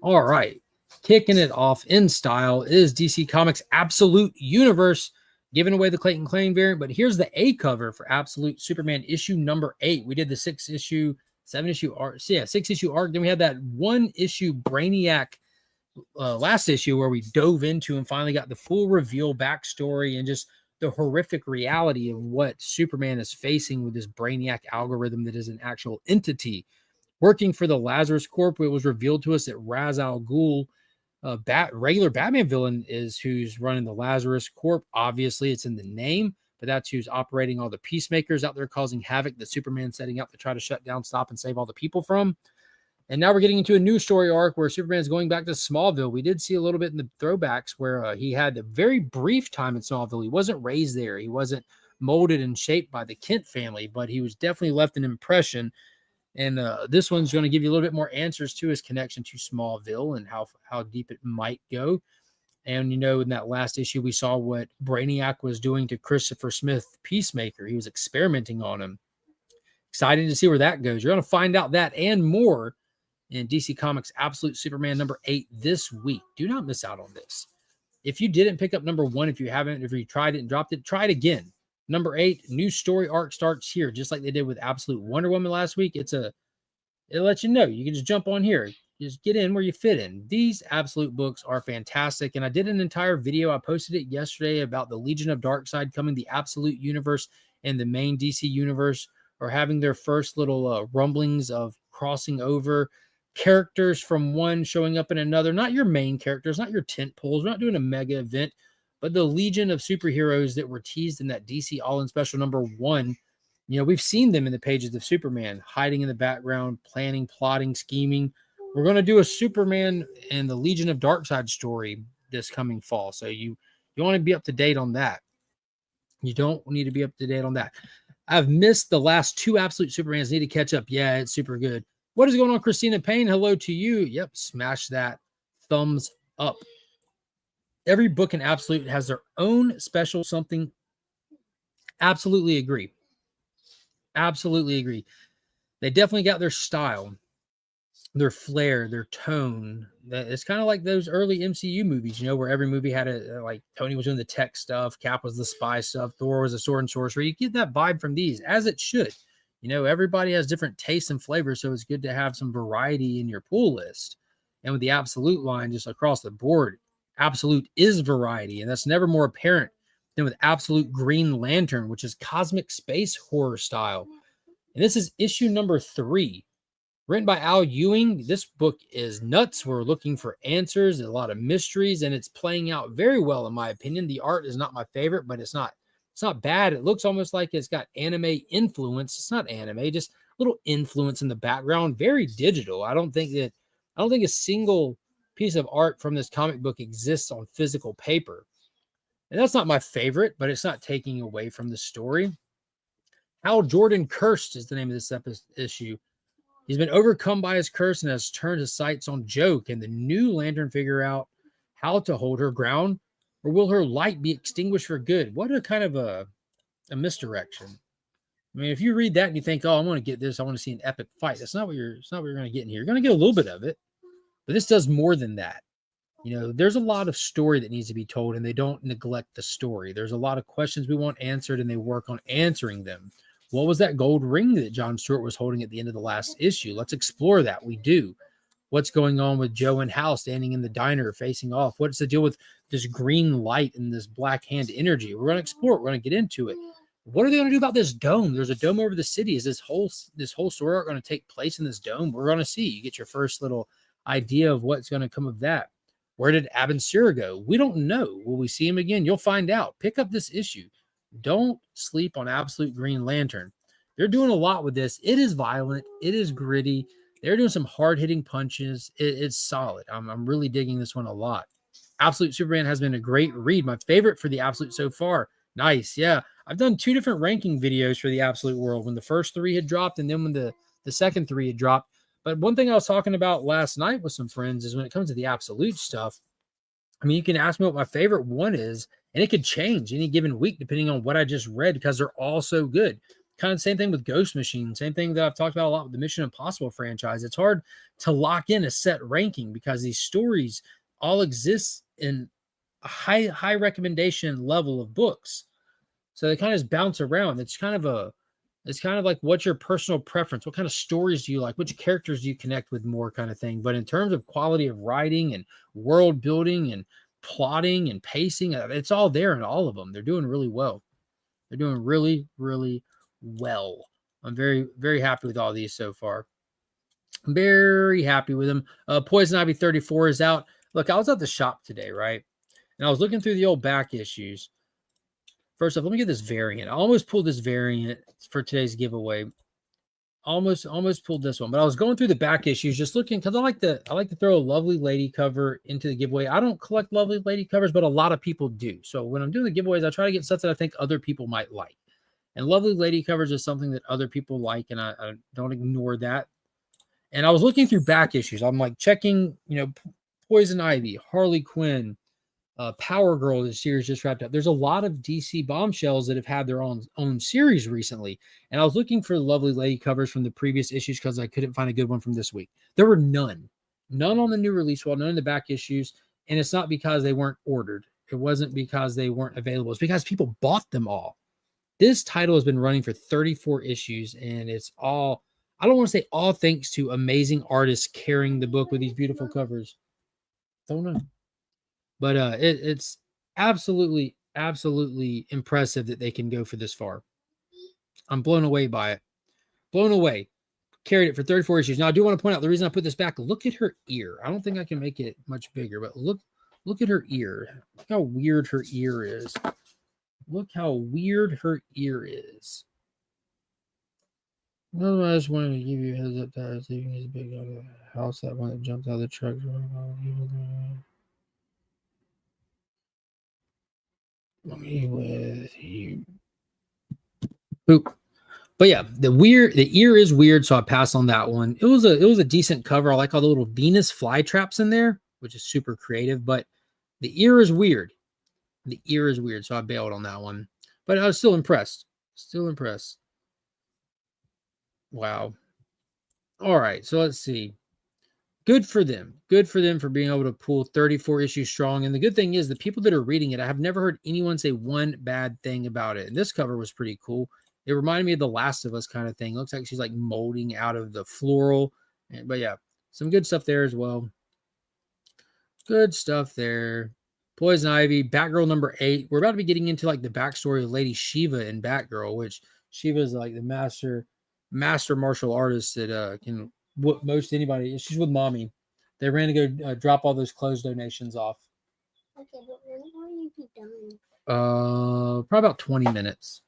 All right. Kicking it off in style is DC Comics Absolute Universe, giving away the Clayton Crane variant. But here's the A cover for Absolute Superman issue number 8. We did the 6-issue arc. So yeah, 6-issue arc. Then we had that 1-issue Brainiac last issue where we dove into and finally got the full reveal backstory and just the horrific reality of what Superman is facing with this Brainiac algorithm that is an actual entity working for the Lazarus Corp. It was revealed to us that Ra's al Ghul, regular Batman villain, is who's running the Lazarus Corp. Obviously, it's in the name, but that's who's operating all the peacemakers out there causing havoc that Superman's setting up to try to shut down, stop, and save all the people from. And now we're getting into a new story arc where Superman is going back to Smallville. We did see a little bit in the throwbacks where he had a very brief time in Smallville. He wasn't raised there. He wasn't molded and shaped by the Kent family, but he was definitely left an impression. And this one's going to give you a little bit more answers to his connection to Smallville and how deep it might go. And, in that last issue, we saw what Brainiac was doing to Christopher Smith, Peacemaker. He was experimenting on him. Excited to see where that goes. You're going to find out that and more in DC Comics Absolute Superman number 8 this week. Do not miss out on this. If you didn't pick up number 1, if you tried it and dropped it, try it again. Number 8, new story arc starts here, just like they did with Absolute Wonder Woman last week. It'll let you know. You can just jump on here. Just get in where you fit in. These Absolute books are fantastic. And I did an entire video. I posted it yesterday about the Legion of Darkseid coming. The Absolute universe and the main DC universe are having their first little rumblings of crossing over. Characters from one showing up in another. Not your main characters, not your tent poles. We're not doing a mega event, but the legion of superheroes that were teased in that DC All-In Special number 1. We've seen them in the pages of Superman, hiding in the background, planning, plotting, scheming. We're going to do a Superman and the Legion of Darkseid story this coming fall. So you want to be up to date on that. You don't need to be up to date on that. I've missed the last 2 Absolute Supermans. Need to catch up. Yeah, it's super good. What is going on, Christina Payne? Hello to you. Yep, smash that thumbs up. Every book in Absolute has their own special something. Absolutely agree. Absolutely agree. They definitely got their style, their flair, their tone. It's kind of like those early MCU movies, you know, where every movie had like Tony was doing the tech stuff, Cap was the spy stuff, Thor was a sword and sorcerer. You get that vibe from these, as it should. You know, everybody has different tastes and flavors, so it's good to have some variety in your pull list. And with the Absolute line, just across the board, Absolute is variety, and that's never more apparent than with Absolute Green Lantern, which is cosmic space horror style. And this is issue number 3. Written by Al Ewing. This book is nuts. We're looking for answers, a lot of mysteries, and it's playing out very well, in my opinion. The art is not my favorite, but it's not bad. It looks almost like it's got anime influence. It's not anime, just a little influence in the background. Very digital. I don't think a single piece of art from this comic book exists on physical paper. And that's not my favorite, but it's not taking away from the story. Hal Jordan Cursed is the name of this issue. He's been overcome by his curse and has turned his sights on Jo. Can the new Lantern figure out how to hold her ground, or will her light be extinguished for good? What a kind of a misdirection. I mean, if you read that and you think, "Oh, I want to get this. I want to see an epic fight," it's not what you're going to get in here. You're going to get a little bit of it, but this does more than that. You know, there's a lot of story that needs to be told, and they don't neglect the story. There's a lot of questions we want answered, and they work on answering them. What was that gold ring that John Stewart was holding at the end of the last issue? Let's explore that. We do. What's going on with Jo and Hal standing in the diner facing off? What's the deal with this green light and this black hand energy? We're going to explore it. We're going to get into it. What are they going to do about this dome? There's a dome over the city. Is this whole story arc going to take place in this dome? We're going to see. You get your first little idea of what's going to come of that. Where did Abin Sur go? We don't know. Will we see him again? You'll find out. Pick up this issue. Don't sleep on Absolute Green Lantern. They're doing a lot with this. It is violent. It is gritty. They're doing some hard-hitting punches. It's solid. I'm really digging this one a lot. Absolute Superman has been a great read. My favorite for the Absolute so far. Nice. Yeah. I've done 2 different ranking videos for the Absolute World, when the first 3 had dropped and then when the second 3 had dropped. But one thing I was talking about last night with some friends is when it comes to the Absolute stuff, I mean, you can ask me what my favorite one is, and it could change any given week depending on what I just read, because they're all so good. Kind of same thing with Ghost Machine. Same thing that I've talked about a lot with the Mission Impossible franchise. It's hard to lock in a set ranking because these stories all exist in a high recommendation level of books. So they kind of just bounce around. It's kind of like, what's your personal preference? What kind of stories do you like? Which characters do you connect with more, kind of thing? But in terms of quality of writing and world building and plotting and pacing, it's all there in all of them. They're doing really well. They're doing really, really well. I'm very, very happy with all these so far. I'm very happy with them. Poison Ivy 34 is out. Look, I was at the shop today, right? And I was looking through the old back issues. First off, let me get this variant. I almost pulled this variant for today's giveaway. Almost pulled this one, but I was going through the back issues, just looking, because I like to throw a Lovely Lady cover into the giveaway. I don't collect Lovely Lady covers, but a lot of people do. So when I'm doing the giveaways, I try to get stuff that I think other people might like. And Lovely Lady covers is something that other people like, and I don't ignore that. And I was looking through back issues. I'm like checking, Poison Ivy, Harley Quinn, Power Girl, the series just wrapped up. There's a lot of DC bombshells that have had their own series recently. And I was looking for Lovely Lady covers from the previous issues because I couldn't find a good one from this week. There were none on the new release wall, none in the back issues. And it's not because they weren't ordered. It wasn't because they weren't available. It's because people bought them all. This title has been running for 34 issues, and it's all, I don't want to say all thanks to amazing artists carrying the book with these beautiful covers. Don't know. But it's absolutely, absolutely impressive that they can go for this far. I'm blown away by it. Blown away. Carried it for 34 issues. Now, I do want to point out the reason I put this back. Look at her ear. I don't think I can make it much bigger, but look at her ear. Look how weird her ear is. Look how weird her ear is. Well, I just wanted to give you a heads up that I was leaving his big house. That one that jumped out of the truck. Let me with you. Poop. But yeah, the ear is weird, so I passed on that one. It was a decent cover. I like all the little Venus fly traps in there, which is super creative, but the ear is weird. The ear is weird, so I bailed on that one. But I was still impressed. Still impressed. Wow. All right, so let's see. Good for them. Good for them for being able to pull 34 issues strong. And the good thing is the people that are reading it, I have never heard anyone say one bad thing about it. And this cover was pretty cool. It reminded me of the Last of Us kind of thing. Looks like she's like molding out of the floral. But yeah, some good stuff there as well. Good stuff there. Poison Ivy, Batgirl number 8. We're about to be getting into like the backstory of Lady Shiva in Batgirl, which Shiva is like the master martial artist that can whoop most anybody. She's with mommy. They ran to go drop all those clothes donations off. Okay, but when will you be done? Probably about 20 minutes.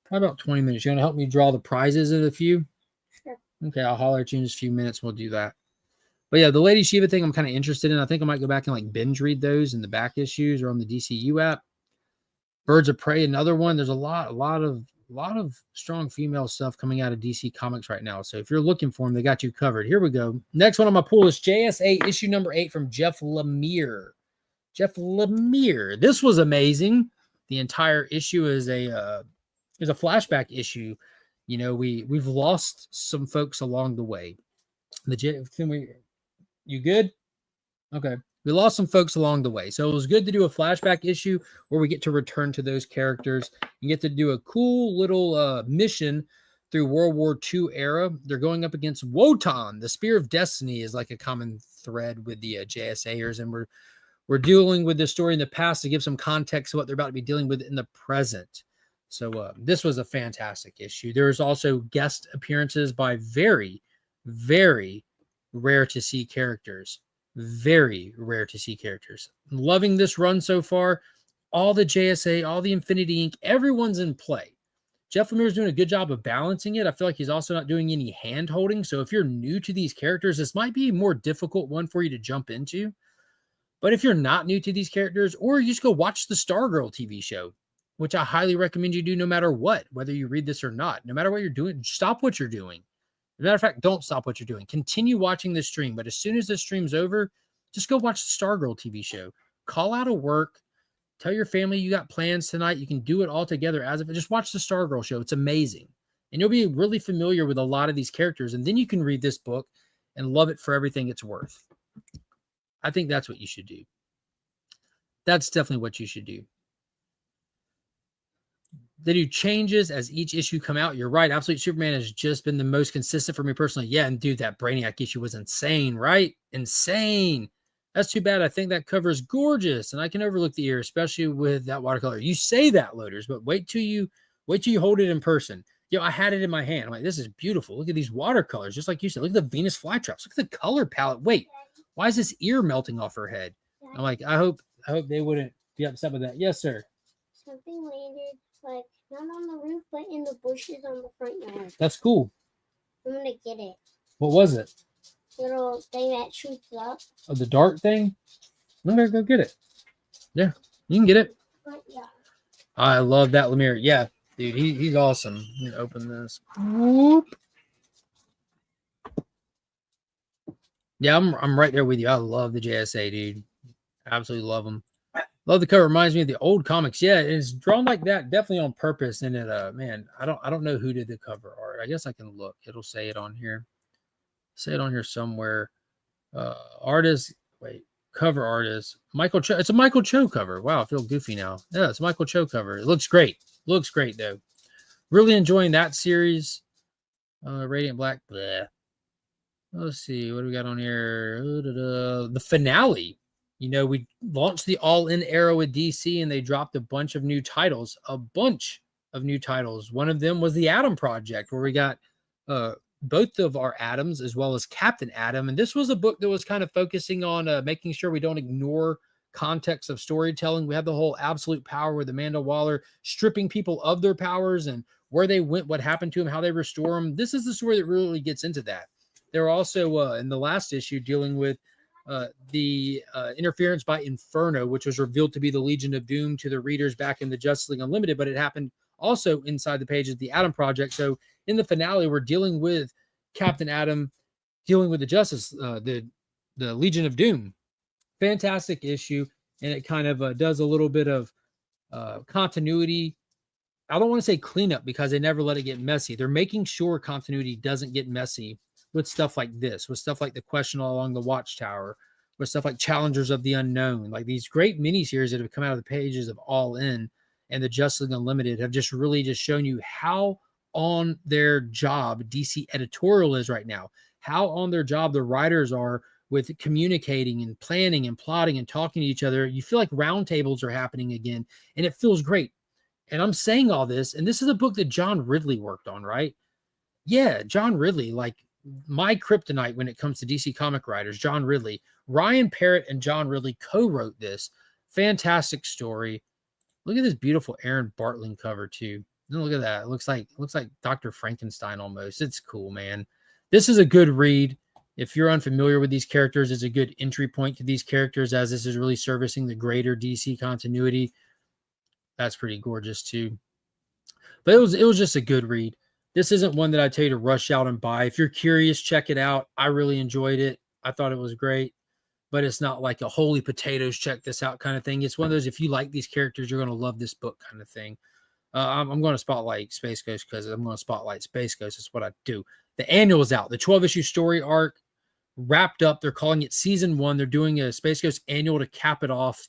Probably about 20 minutes. You want to help me draw the prizes in a few? Sure. Okay, I'll holler at you in just a few minutes. We'll do that. But yeah, the Lady Shiva thing I'm kind of interested in. I think I might go back and like binge read those in the back issues or on the DCU app. Birds of Prey, another one. There's a lot of strong female stuff coming out of DC Comics right now. So if you're looking for them, they got you covered. Here we go. Next one on my pool is JSA issue number 8 from Jeff Lemire. Jeff Lemire. This was amazing. The entire issue is a flashback issue. You know, we've lost some folks along the way. You good? Okay. We lost some folks along the way. So it was good to do a flashback issue where we get to return to those characters and get to do a cool little mission through World War II era. They're going up against Wotan. The Spear of Destiny is like a common thread with the JSAers, and we're dealing with this story in the past to give some context to what they're about to be dealing with in the present. So this was a fantastic issue. There's also guest appearances by very, very rare to see characters. Very rare to see characters. I'm loving this run so far. All the JSA, all the Infinity Inc., everyone's in play. Jeff Lemire is doing a good job of balancing it. I feel like he's also not doing any hand holding. So if you're new to these characters, this might be a more difficult one for you to jump into. But if you're not new to these characters, or you just go watch the Stargirl TV show, which I highly recommend you do no matter what, whether you read this or not. No matter what you're doing, stop what you're doing. As a matter of fact, don't stop what you're doing. Continue watching the stream. But as soon as the stream's over, just go watch the Stargirl TV show. Call out of work. Tell your family you got plans tonight. You can do it all together as if just watch the Stargirl show. It's amazing. And you'll be really familiar with a lot of these characters. And then you can read this book and love it for everything it's worth. I think that's what you should do. That's definitely what you should do. They do changes as each issue come out. You're right. Absolute Superman has just been the most consistent for me personally. Yeah, and dude, that Brainiac issue was insane, right? Insane. That's too bad. I think that cover is gorgeous, and I can overlook the ear, especially with that watercolor. You say that, Loaders, but wait till you hold it in person. Yo, I had it in my hand. I'm like, this is beautiful. Look at these watercolors, just like you said. Look at the Venus flytraps. Look at the color palette. Wait, why is this ear melting off her head? I'm like, I hope they wouldn't be upset with that. Yes, sir. Something landed, like, not on the roof, but in the bushes on the front yard. That's cool. I'm gonna get it. What was it? Little thing that shoots up. Oh, the dart thing? Okay, go get it. Yeah, you can get it. Front yard. I love that Lemire. Yeah, dude, he's awesome. Let me open this. Whoop. Yeah, I'm right there with you. I love the JSA, dude. Absolutely love them. Love the cover. Reminds me of the old comics. Yeah, it's drawn like that, definitely on purpose. And it, man, I don't know who did the cover art. I guess I can look. It'll say it on here. Say it on here somewhere. Artist. Wait, cover artist. Michael Cho. It's a Michael Cho cover. Wow, I feel goofy now. Yeah, it's a Michael Cho cover. It looks great. Looks great though. Really enjoying that series. Radiant Black. Bleh. Let's see. What do we got on here? The finale. You know, we launched the all-in era with DC, and they dropped a bunch of new titles. One of them was the Atom Project, where we got both of our Atoms, as well as Captain Atom. And this was a book that was kind of focusing on making sure we don't ignore context of storytelling. We had the whole absolute power with Amanda Waller stripping people of their powers and where they went, what happened to them, how they restore them. This is the story that really gets into that. They're also, in the last issue, dealing with the interference by Inferno, which was revealed to be the Legion of Doom to the readers back in the Justice League Unlimited, but it happened Also inside the page is the Atom Project. So in the finale, we're dealing with Captain Atom, dealing with the Justice, the Legion of Doom. Fantastic issue, and it kind of does a little bit of continuity. I don't want to say cleanup because they never let it get messy. They're making sure continuity doesn't get messy with stuff like this, with stuff like the question along the Watchtower, with stuff like Challengers of the Unknown, like these great miniseries that have come out of the pages of All In and the Justice League Unlimited have just really just shown you how on their job DC editorial is right now, how on their job the writers are with communicating and planning and plotting and talking to each other. You feel like roundtables are happening again, and it feels great. And I'm saying all this, and this is a book that John Ridley worked on, right? Yeah, John Ridley, like my kryptonite when it comes to DC comic writers, John Ridley. Ryan Parrott and John Ridley co-wrote this. Fantastic story. Look at this beautiful Aaron Bartling cover too. Look at that. It looks like Dr. Frankenstein almost. It's cool, man. This is a good read. If you're unfamiliar with these characters, it's a good entry point to these characters, as this is really servicing the greater DC continuity. That's pretty gorgeous too. But it was just a good read. This isn't one that I tell you to rush out and buy. If you're curious, check it out. I really enjoyed it. I thought it was great, but it's not like a holy potatoes, check this out kind of thing. It's one of those, if you like these characters, you're going to love this book kind of thing. I'm going to spotlight Space Ghost because I'm going to spotlight Space Ghost. That's what I do. The annual is out. The 12-issue story arc wrapped up. They're calling it season 1. They're doing a Space Ghost annual to cap it off.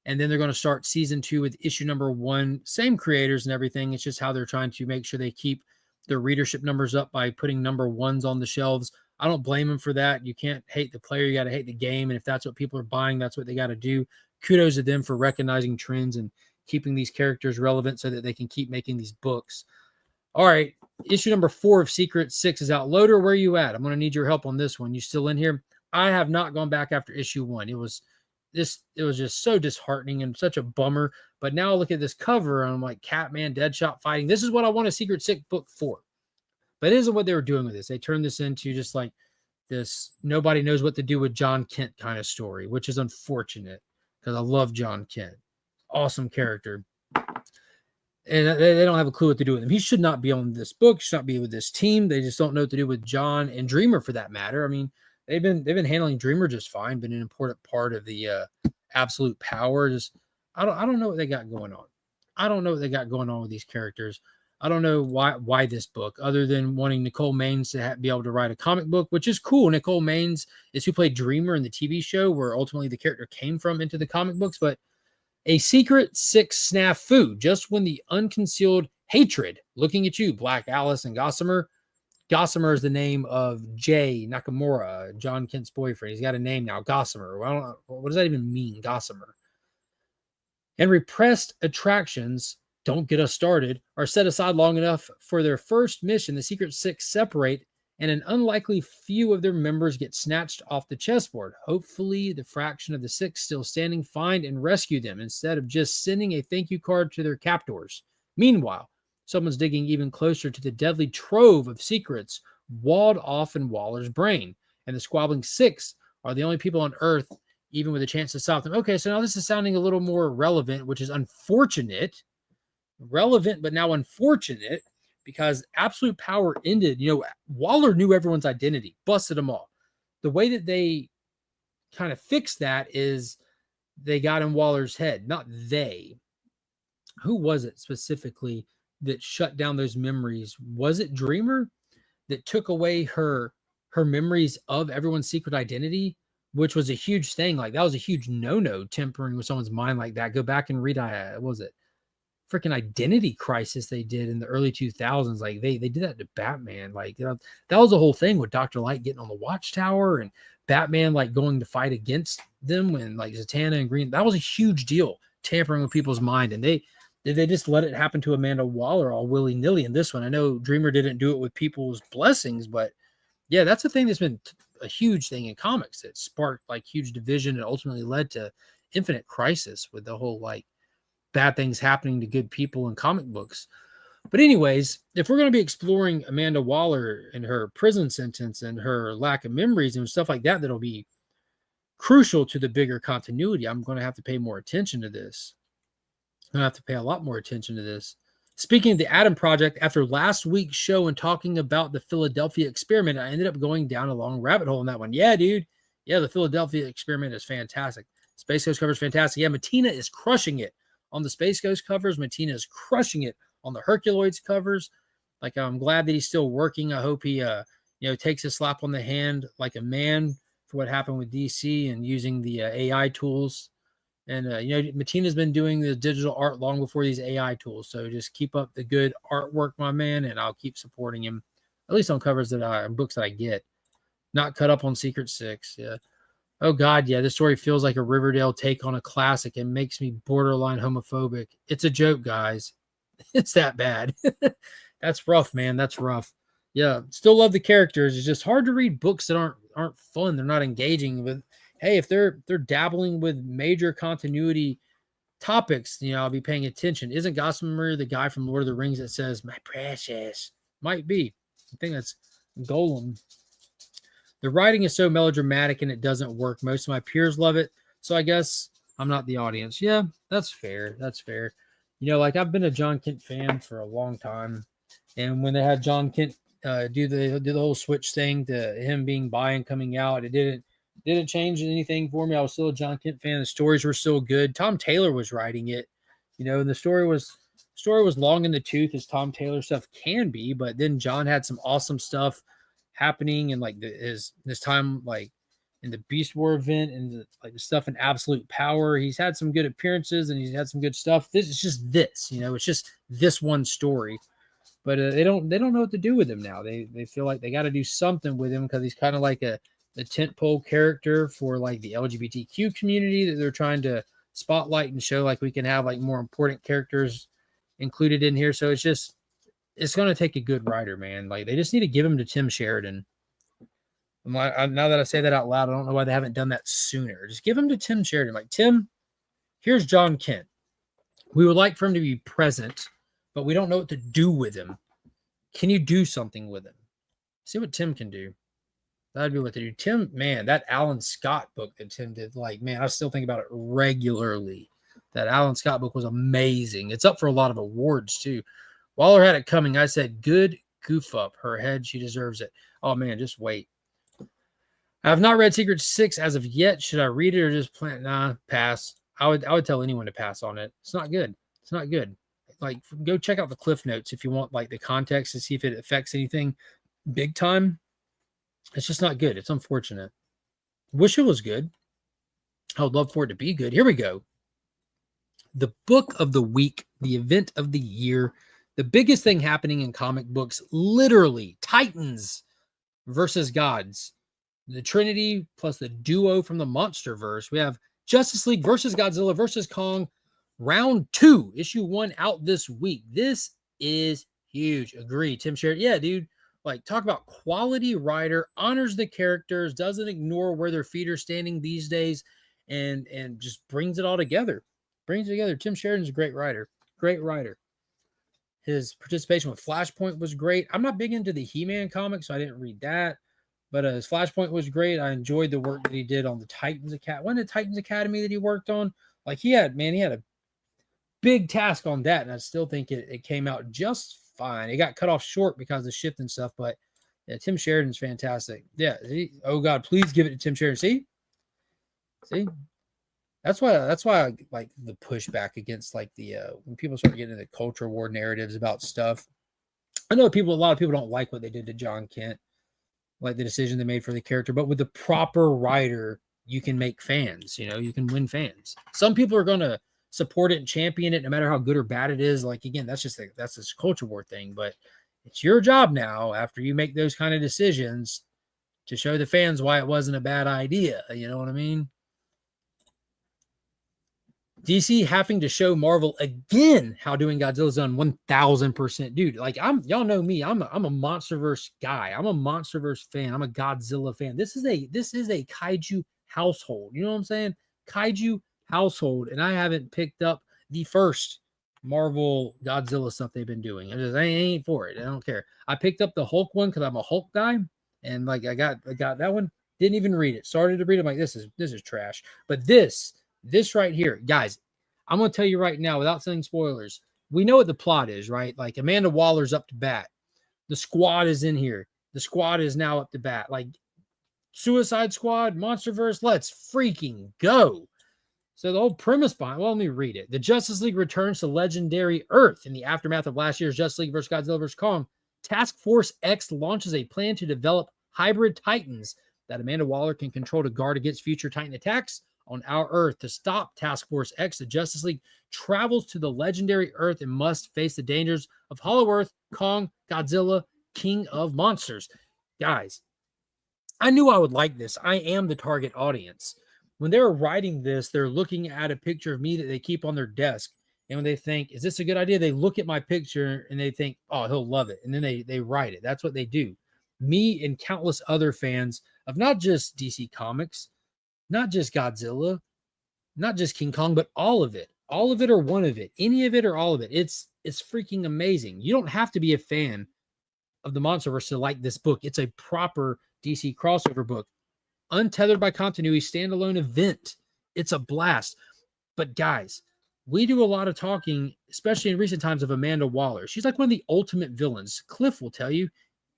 And then they're going to start season 2 with issue number 1. Same creators and everything. It's just how they're trying to make sure they keep their readership numbers up by putting number 1s on the shelves. I don't blame them for that. You can't hate the player. You got to hate the game. And if that's what people are buying, that's what they got to do. Kudos to them for recognizing trends and keeping these characters relevant so that they can keep making these books. All right. Issue number 4 of Secret 6 is out. Loader, where are you at? I'm going to need your help on this one. You still in here? I have not gone back after issue 1. It was just so disheartening and such a bummer. But now I look at this cover and I'm like, Catman, Deadshot fighting. This is what I want a Secret 6 book for. But it isn't what they were doing with this. They turned this into just like this nobody knows what to do with John Kent kind of story, which is unfortunate because I love John Kent. Awesome character. And they don't have a clue what to do with him. He should not be on this book. He should not be with this team. They just don't know what to do with John and Dreamer for that matter. I mean, they've been handling Dreamer just fine, been an important part of the absolute power. Just I don't know what they got going on. I don't know what they got going on with these characters. I don't know why this book, other than wanting Nicole Maines to be able to write a comic book, which is cool. Nicole Maines is who played Dreamer in the TV show, where ultimately the character came from into the comic books. But a Secret 6 snafu, just when the unconcealed hatred looking at you, Black Alice and Gossamer. Gossamer is the name of Jay Nakamura, John Kent's boyfriend. He's got a name now, Gossamer. Well, I don't know, what does that even mean, Gossamer? And repressed attractions, don't get us started, are set aside long enough for their first mission. The Secret 6 separate, and an unlikely few of their members get snatched off the chessboard. Hopefully, the fraction of the 6 still standing find and rescue them instead of just sending a thank you card to their captors. Meanwhile, someone's digging even closer to the deadly trove of secrets walled off in Waller's brain, and the squabbling 6 are the only people on Earth even with a chance to stop them. Okay, so now this is sounding a little more relevant, which is unfortunate. Relevant, but now unfortunate, because absolute power ended. You know, Waller knew everyone's identity, busted them all. The way that they kind of fixed that is they got in Waller's head, not they. Who was it specifically that shut down those memories? Was it Dreamer that took away her memories of everyone's secret identity, which was a huge thing? Like, that was a huge no-no, tampering with someone's mind like that. Go back and read, what was it? Freaking Identity Crisis they did in the early 2000s. Like, they did that to Batman. Like, that was the whole thing with Dr. Light getting on the Watchtower and Batman like going to fight against them when like Zatanna and Green. That was a huge deal, tampering with people's mind. And they just let it happen to Amanda Waller all willy-nilly in this one. I know Dreamer didn't do it with people's blessings, but yeah, that's a thing that's been a huge thing in comics that sparked like huge division and ultimately led to Infinite Crisis with the whole like bad things happening to good people in comic books. But anyways, if we're going to be exploring Amanda Waller and her prison sentence and her lack of memories and stuff like that, that'll be crucial to the bigger continuity. I'm going to have to pay more attention to this. I'm going to have to pay a lot more attention to this. Speaking of the Atom Project, after last week's show and talking about the Philadelphia experiment, I ended up going down a long rabbit hole in that one. Yeah, dude. Yeah, the Philadelphia experiment is fantastic. Space Ghost cover is fantastic. Yeah, Matina is crushing it on the Space Ghost covers. Matina is crushing it on the Herculoids covers. Like, I'm glad that he's still working. I hope he, takes a slap on the hand like a man for what happened with DC and using the AI tools. And, Matina's been doing the digital art long before these AI tools. So just keep up the good artwork, my man, and I'll keep supporting him, at least on covers and books that I get. Not cut up on Secret Six. Yeah. Oh, God, yeah. This story feels like a Riverdale take on a classic and makes me borderline homophobic. It's a joke, guys. It's that bad. That's rough, man. That's rough. Yeah. Still love the characters. It's just hard to read books that aren't fun. They're not engaging with. Hey, if they're dabbling with major continuity topics, I'll be paying attention. Isn't Gossamer the guy from Lord of the Rings that says, "My precious"? Might be. I think that's Golem. The writing is so melodramatic and it doesn't work. Most of my peers love it, so I guess I'm not the audience. Yeah, that's fair. That's fair. I've been a John Kent fan for a long time, and when they had John Kent do the whole switch thing to him being bi and coming out, it didn't change anything for me. I was still a John Kent fan. The stories were still good. Tom Taylor was writing it, and the story was long in the tooth as Tom Taylor stuff can be, but then John had some awesome stuff happening and like this time, like in the Beast War event and the stuff in Absolute Power. He's had some good appearances and he's had some good stuff. This is just it's just this one story. But they don't know what to do with him now. They feel like they got to do something with him because he's kind of like the tentpole character for like the LGBTQ community that they're trying to spotlight and show like we can have like more important characters included in here. So it's going to take a good writer, man. Like they just need to give him to Tim Sheridan. Now that I say that out loud, I don't know why they haven't done that sooner. Just give him to Tim Sheridan. Like, Tim, here's John Kent. We would like for him to be present, but we don't know what to do with him. Can you do something with him? See what Tim can do. That'd be what to do. Tim, man, that Alan Scott book that Tim did, like, man, I still think about it regularly. That Alan Scott book was amazing. It's up for a lot of awards, too. Waller had it coming. I said, good goof up. Her head, she deserves it. Oh, man, just wait. I have not read Secret Six as of yet. Should I read it or just plan? Nah, pass. I would tell anyone to pass on it. It's not good. It's not good. Like, go check out the Cliff Notes if you want, like, the context to see if it affects anything big time. It's just not good. It's unfortunate. Wish it was good. I would love for it to be good. Here we go. The book of the week, the event of the year, the biggest thing happening in comic books, literally Titans versus Gods. The Trinity plus the duo from the Monsterverse. We have Justice League versus Godzilla versus Kong. Round 2, issue 1 out this week. This is huge. Agree. Tim Sheridan. Yeah, dude. Like, talk about quality writer, honors the characters, doesn't ignore where their feet are standing these days, and just brings it all together. Brings it together. Tim Sheridan's a great writer. Great writer. His participation with Flashpoint was great. I'm not big into the He-Man comics, so I didn't read that. But his Flashpoint was great. I enjoyed the work that he did on the Titans Academy. Wasn't it Titans Academy that he worked on? Like, he had a big task on that, and I still think it came out just fine. It got cut off short because of shift and stuff, but yeah, Tim Sheridan's fantastic. Yeah. Oh God, please give it to Tim Sheridan. See, that's why I like the pushback against like the when people start getting into culture war narratives about stuff. I know a lot of people don't like what they did to John Kent, like the decision they made for the character, but with the proper writer, you can make fans. You can win fans. Some people are going to support it and champion it no matter how good or bad it is. Like, again, that's this culture war thing, but it's your job now after you make those kind of decisions to show the fans why it wasn't a bad idea. You know what I mean? DC having to show Marvel again how doing Godzilla's done 1000%. Dude, like, y'all know me. I'm a Monsterverse guy. I'm a Monsterverse fan. I'm a Godzilla fan. This is a kaiju household. You know what I'm saying? Kaiju household, and I haven't picked up the first Marvel Godzilla stuff they've been doing. I ain't for it. I don't care. I picked up the Hulk one because I'm a Hulk guy, and like I got that one. Didn't even read it. Started to read it. I'm like, this is trash. But this right here, guys, I'm gonna tell you right now, without saying spoilers, we know what the plot is, right? Like Amanda Waller's up to bat. The squad is in here. The squad is now up to bat. Like Suicide Squad, Monsterverse, let's freaking go. So the whole premise behind, well, let me read it. The Justice League returns to legendary Earth in the aftermath of last year's Justice League vs. Godzilla vs. Kong. Task Force X launches a plan to develop hybrid titans that Amanda Waller can control to guard against future Titan attacks on our Earth. To stop Task Force X, the Justice League travels to the legendary Earth and must face the dangers of Hollow Earth, Kong, Godzilla, King of Monsters. Guys, I knew I would like this. I am the target audience. When they're writing this, they're looking at a picture of me that they keep on their desk. And when they think, is this a good idea? They look at my picture and they think, oh, he'll love it. And then they write it. That's what they do. Me and countless other fans of not just DC Comics, not just Godzilla, not just King Kong, but all of it. All of it or one of it. Any of it or all of it. It's freaking amazing. You don't have to be a fan of the Monsterverse to like this book. It's a proper DC crossover book. Untethered by continuity, standalone event. It's a blast. But guys, we do a lot of talking, especially in recent times, of Amanda Waller. She's like one of the ultimate villains. Cliff will tell you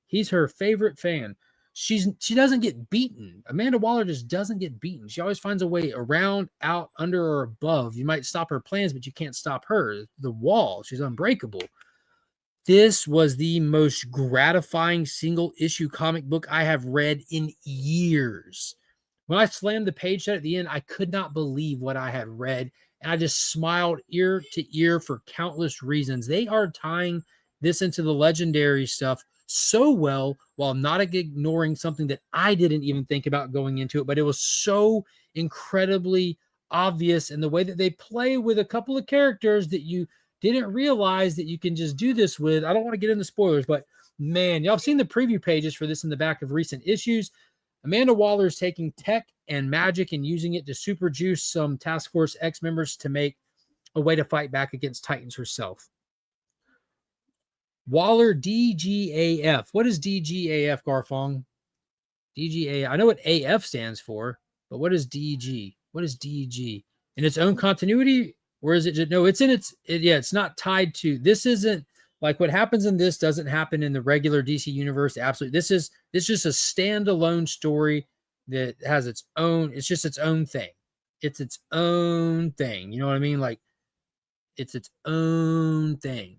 he's her favorite fan. She doesn't get beaten. Amanda Waller just doesn't get beaten. She always finds a way around, out, under, or above. You might stop her plans, but you can't stop her. The wall. She's unbreakable. This was the most gratifying single issue comic book I have read in years. When I slammed the page shut at the end, I could not believe what I had read. And I just smiled ear to ear for countless reasons. They are tying this into the legendary stuff so well while not ignoring something that I didn't even think about going into it. But it was so incredibly obvious in the way that they play with a couple of characters that you didn't realize that you can just do this with. I don't want to get into spoilers, but man, y'all have seen the preview pages for this in the back of recent issues. Amanda Waller is taking tech and magic and using it to super juice some Task Force X members to make a way to fight back against Titans herself. Waller DGAF. What is DGAF, Garfong? DGAF. I know what AF stands for, but what is DG? What is DG? In its own continuity? Or is it? No, it's in it's not tied to, this isn't like what happens in this doesn't happen in the regular DC universe. Absolutely. This is just a standalone story that has its own, it's just its own thing. It's its own thing. You know what I mean? Like it's its own thing.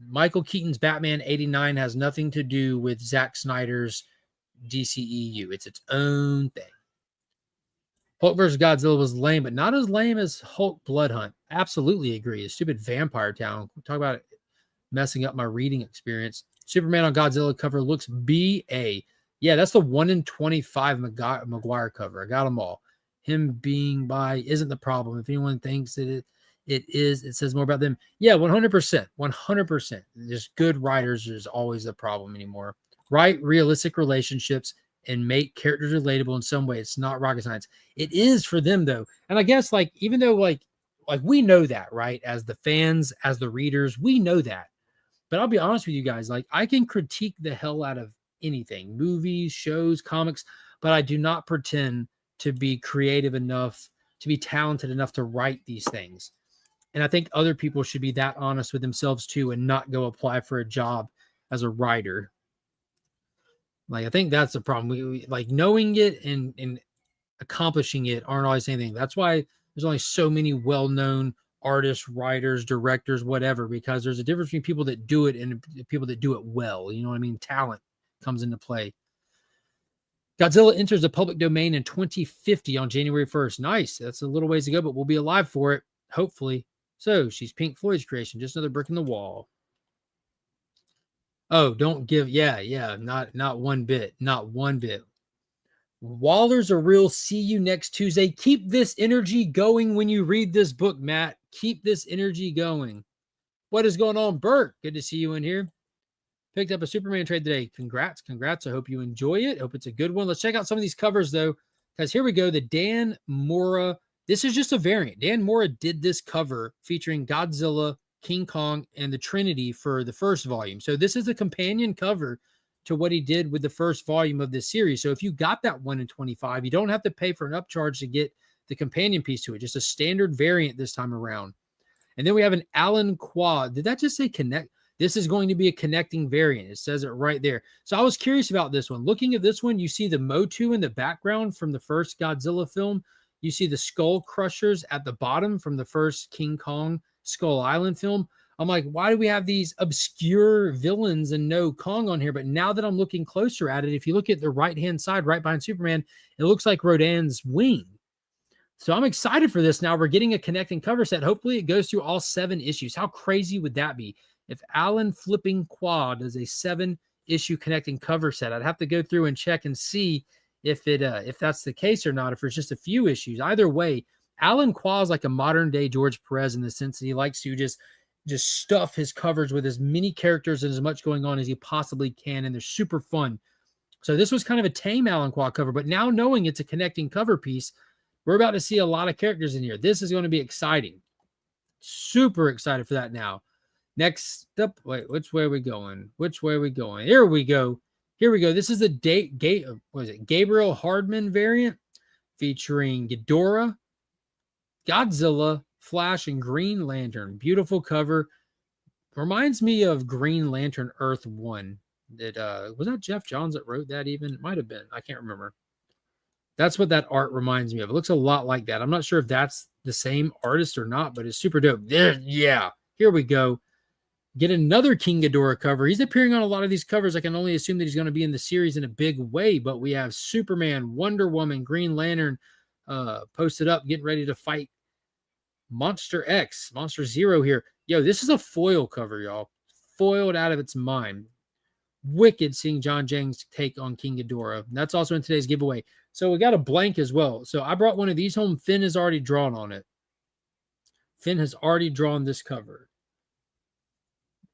Michael Keaton's Batman 89 has nothing to do with Zack Snyder's DCEU. It's its own thing. Hulk vs. Godzilla was lame, but not as lame as Hulk Blood Hunt. Absolutely agree. A stupid vampire town. Talk about it messing up my reading experience. Superman on Godzilla cover looks BA. Yeah, that's the 1 in 25 Maguire cover. I got them all. Him being by isn't the problem. If anyone thinks that it is, it says more about them. Yeah, 100%. 100%. Just good writers is always the problem anymore. Write realistic relationships and make characters relatable in some way. It's not rocket science. It is for them though. And I guess like, even though like we know that, right? As the fans, as the readers, we know that. But I'll be honest with you guys, like I can critique the hell out of anything, movies, shows, comics, but I do not pretend to be creative enough, to be talented enough to write these things. And I think other people should be that honest with themselves too and not go apply for a job as a writer. Like, I think that's the problem. We like knowing it and accomplishing it aren't always the same thing. That's why there's only so many well-known artists, writers, directors, whatever, because there's a difference between people that do it and people that do it well. You know what I mean? Talent comes into play. Godzilla enters the public domain in 2050 on January 1st. Nice. That's a little ways to go, but we'll be alive for it, hopefully. So she's Pink Floyd's creation. Just another brick in the wall. Oh, don't give. Yeah. Not one bit. Not one bit. Waller's a real. See you next Tuesday. Keep this energy going when you read this book, Matt. Keep this energy going. What is going on, Bert? Good to see you in here. Picked up a Superman trade today. Congrats. I hope you enjoy it. Hope it's a good one. Let's check out some of these covers, though, because here we go. The Dan Mora. This is just a variant. Dan Mora did this cover featuring Godzilla, King Kong, and the Trinity for the first volume. So this is a companion cover to what he did with the first volume of this series. So if you got that 1 in 25, you don't have to pay for an upcharge to get the companion piece to it. Just a standard variant this time around. And then we have an Alan Quad. Did that just say connect? This is going to be a connecting variant. It says it right there. So I was curious about this one. Looking at this one, you see the Motu in the background from the first Godzilla film. You see the Skull Crushers at the bottom from the first King Kong Skull Island film. I'm like, why do we have these obscure villains and no Kong on here? But now that I'm looking closer at it, if you look at the right-hand side, right behind Superman, it looks like Rodan's wing. So I'm excited for this now. We're getting a connecting cover set. Hopefully it goes through all 7 issues. How crazy would that be? If Alan Flipping Quad is a 7-issue connecting cover set, I'd have to go through and check and see if that's the case or not, if it's just a few issues. Either way, Alan Quad is like a modern-day George Perez in the sense that he likes to just stuff his covers with as many characters and as much going on as he possibly can, and they're super fun. So this was kind of a tame Alan Quad cover, but now knowing it's a connecting cover piece, we're about to see a lot of characters in here. This is going to be exciting. Super excited for that now. Next up, wait, which way are we going? Which way are we going? Here we go. Here we go. This is the Gabriel Hardman variant featuring Ghidorah, Godzilla, Flash, and Green Lantern. Beautiful cover. Reminds me of Green Lantern Earth 1. Was that Jeff Johns that wrote that even? It might have been. I can't remember. That's what that art reminds me of. It looks a lot like that. I'm not sure if that's the same artist or not, but it's super dope. Yeah. Here we go. Get another King Ghidorah cover. He's appearing on a lot of these covers. I can only assume that he's going to be in the series in a big way, but we have Superman, Wonder Woman, Green Lantern posted up, getting ready to fight Monster X, Monster Zero here. Yo, this is a foil cover, y'all. Foiled out of its mind. Wicked seeing John Jang's take on King Ghidorah. That's also in today's giveaway. So we got a blank as well. So I brought one of these home. Finn has already drawn on it. Finn has already drawn this cover.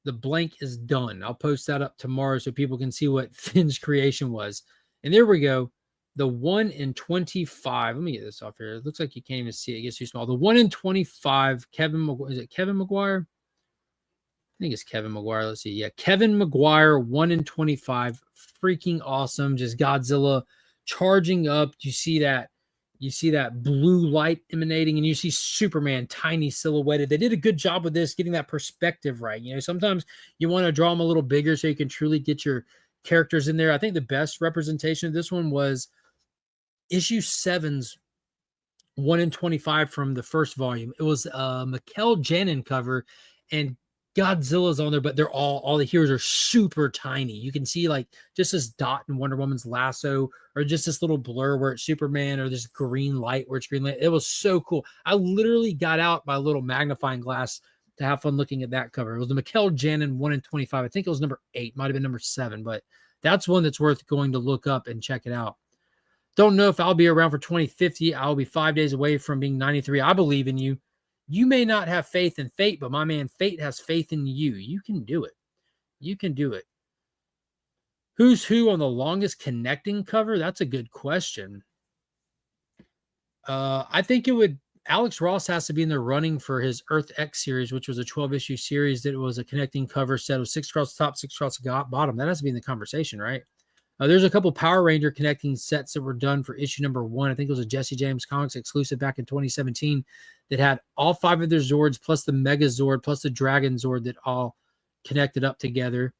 The blank is done. I'll post that up tomorrow so people can see what Finn's creation was. And there we go. The 1 in 25. Let me get this off here. It looks like you can't even see it. It gets too small. The 1 in 25. Is it Kevin McGuire? I think it's Kevin McGuire. Let's see. Yeah, Kevin McGuire, 1 in 25. Freaking awesome. Just Godzilla charging up. You see that blue light emanating, and you see Superman tiny silhouetted. They did a good job with this, getting that perspective right. You know, sometimes you want to draw them a little bigger so you can truly get your characters in there. I think the best representation of this one was issue 7's 1 in 25 from the first volume. It was a Mikkel Janin cover, and Godzilla's on there, but they're all the heroes are super tiny. You can see like just this dot in Wonder Woman's lasso, or just this little blur where it's Superman, or this green light where it's Green Light. It was so cool. I literally got out my little magnifying glass to have fun looking at that cover. It was the Mikkel Janin 1 in 25. I think it was number 8, might have been number 7, but that's one that's worth going to look up and check it out. Don't know if I'll be around for 2050. I'll be 5 days away from being 93. I believe in you. You may not have faith in fate, but my man, fate has faith in you. You can do it. You can do it. Who's who on the longest connecting cover? That's a good question. I think Alex Ross has to be in the running for his Earth X series, which was a 12-issue series that was a connecting cover set of 6 across the top, 6 across the bottom. That has to be in the conversation, right? There's a couple Power Ranger connecting sets that were done for issue number 1. I think it was a Jesse James Comics exclusive back in 2017 that had all 5 of their Zords plus the Mega Zord plus the Dragon Zord that all connected up together.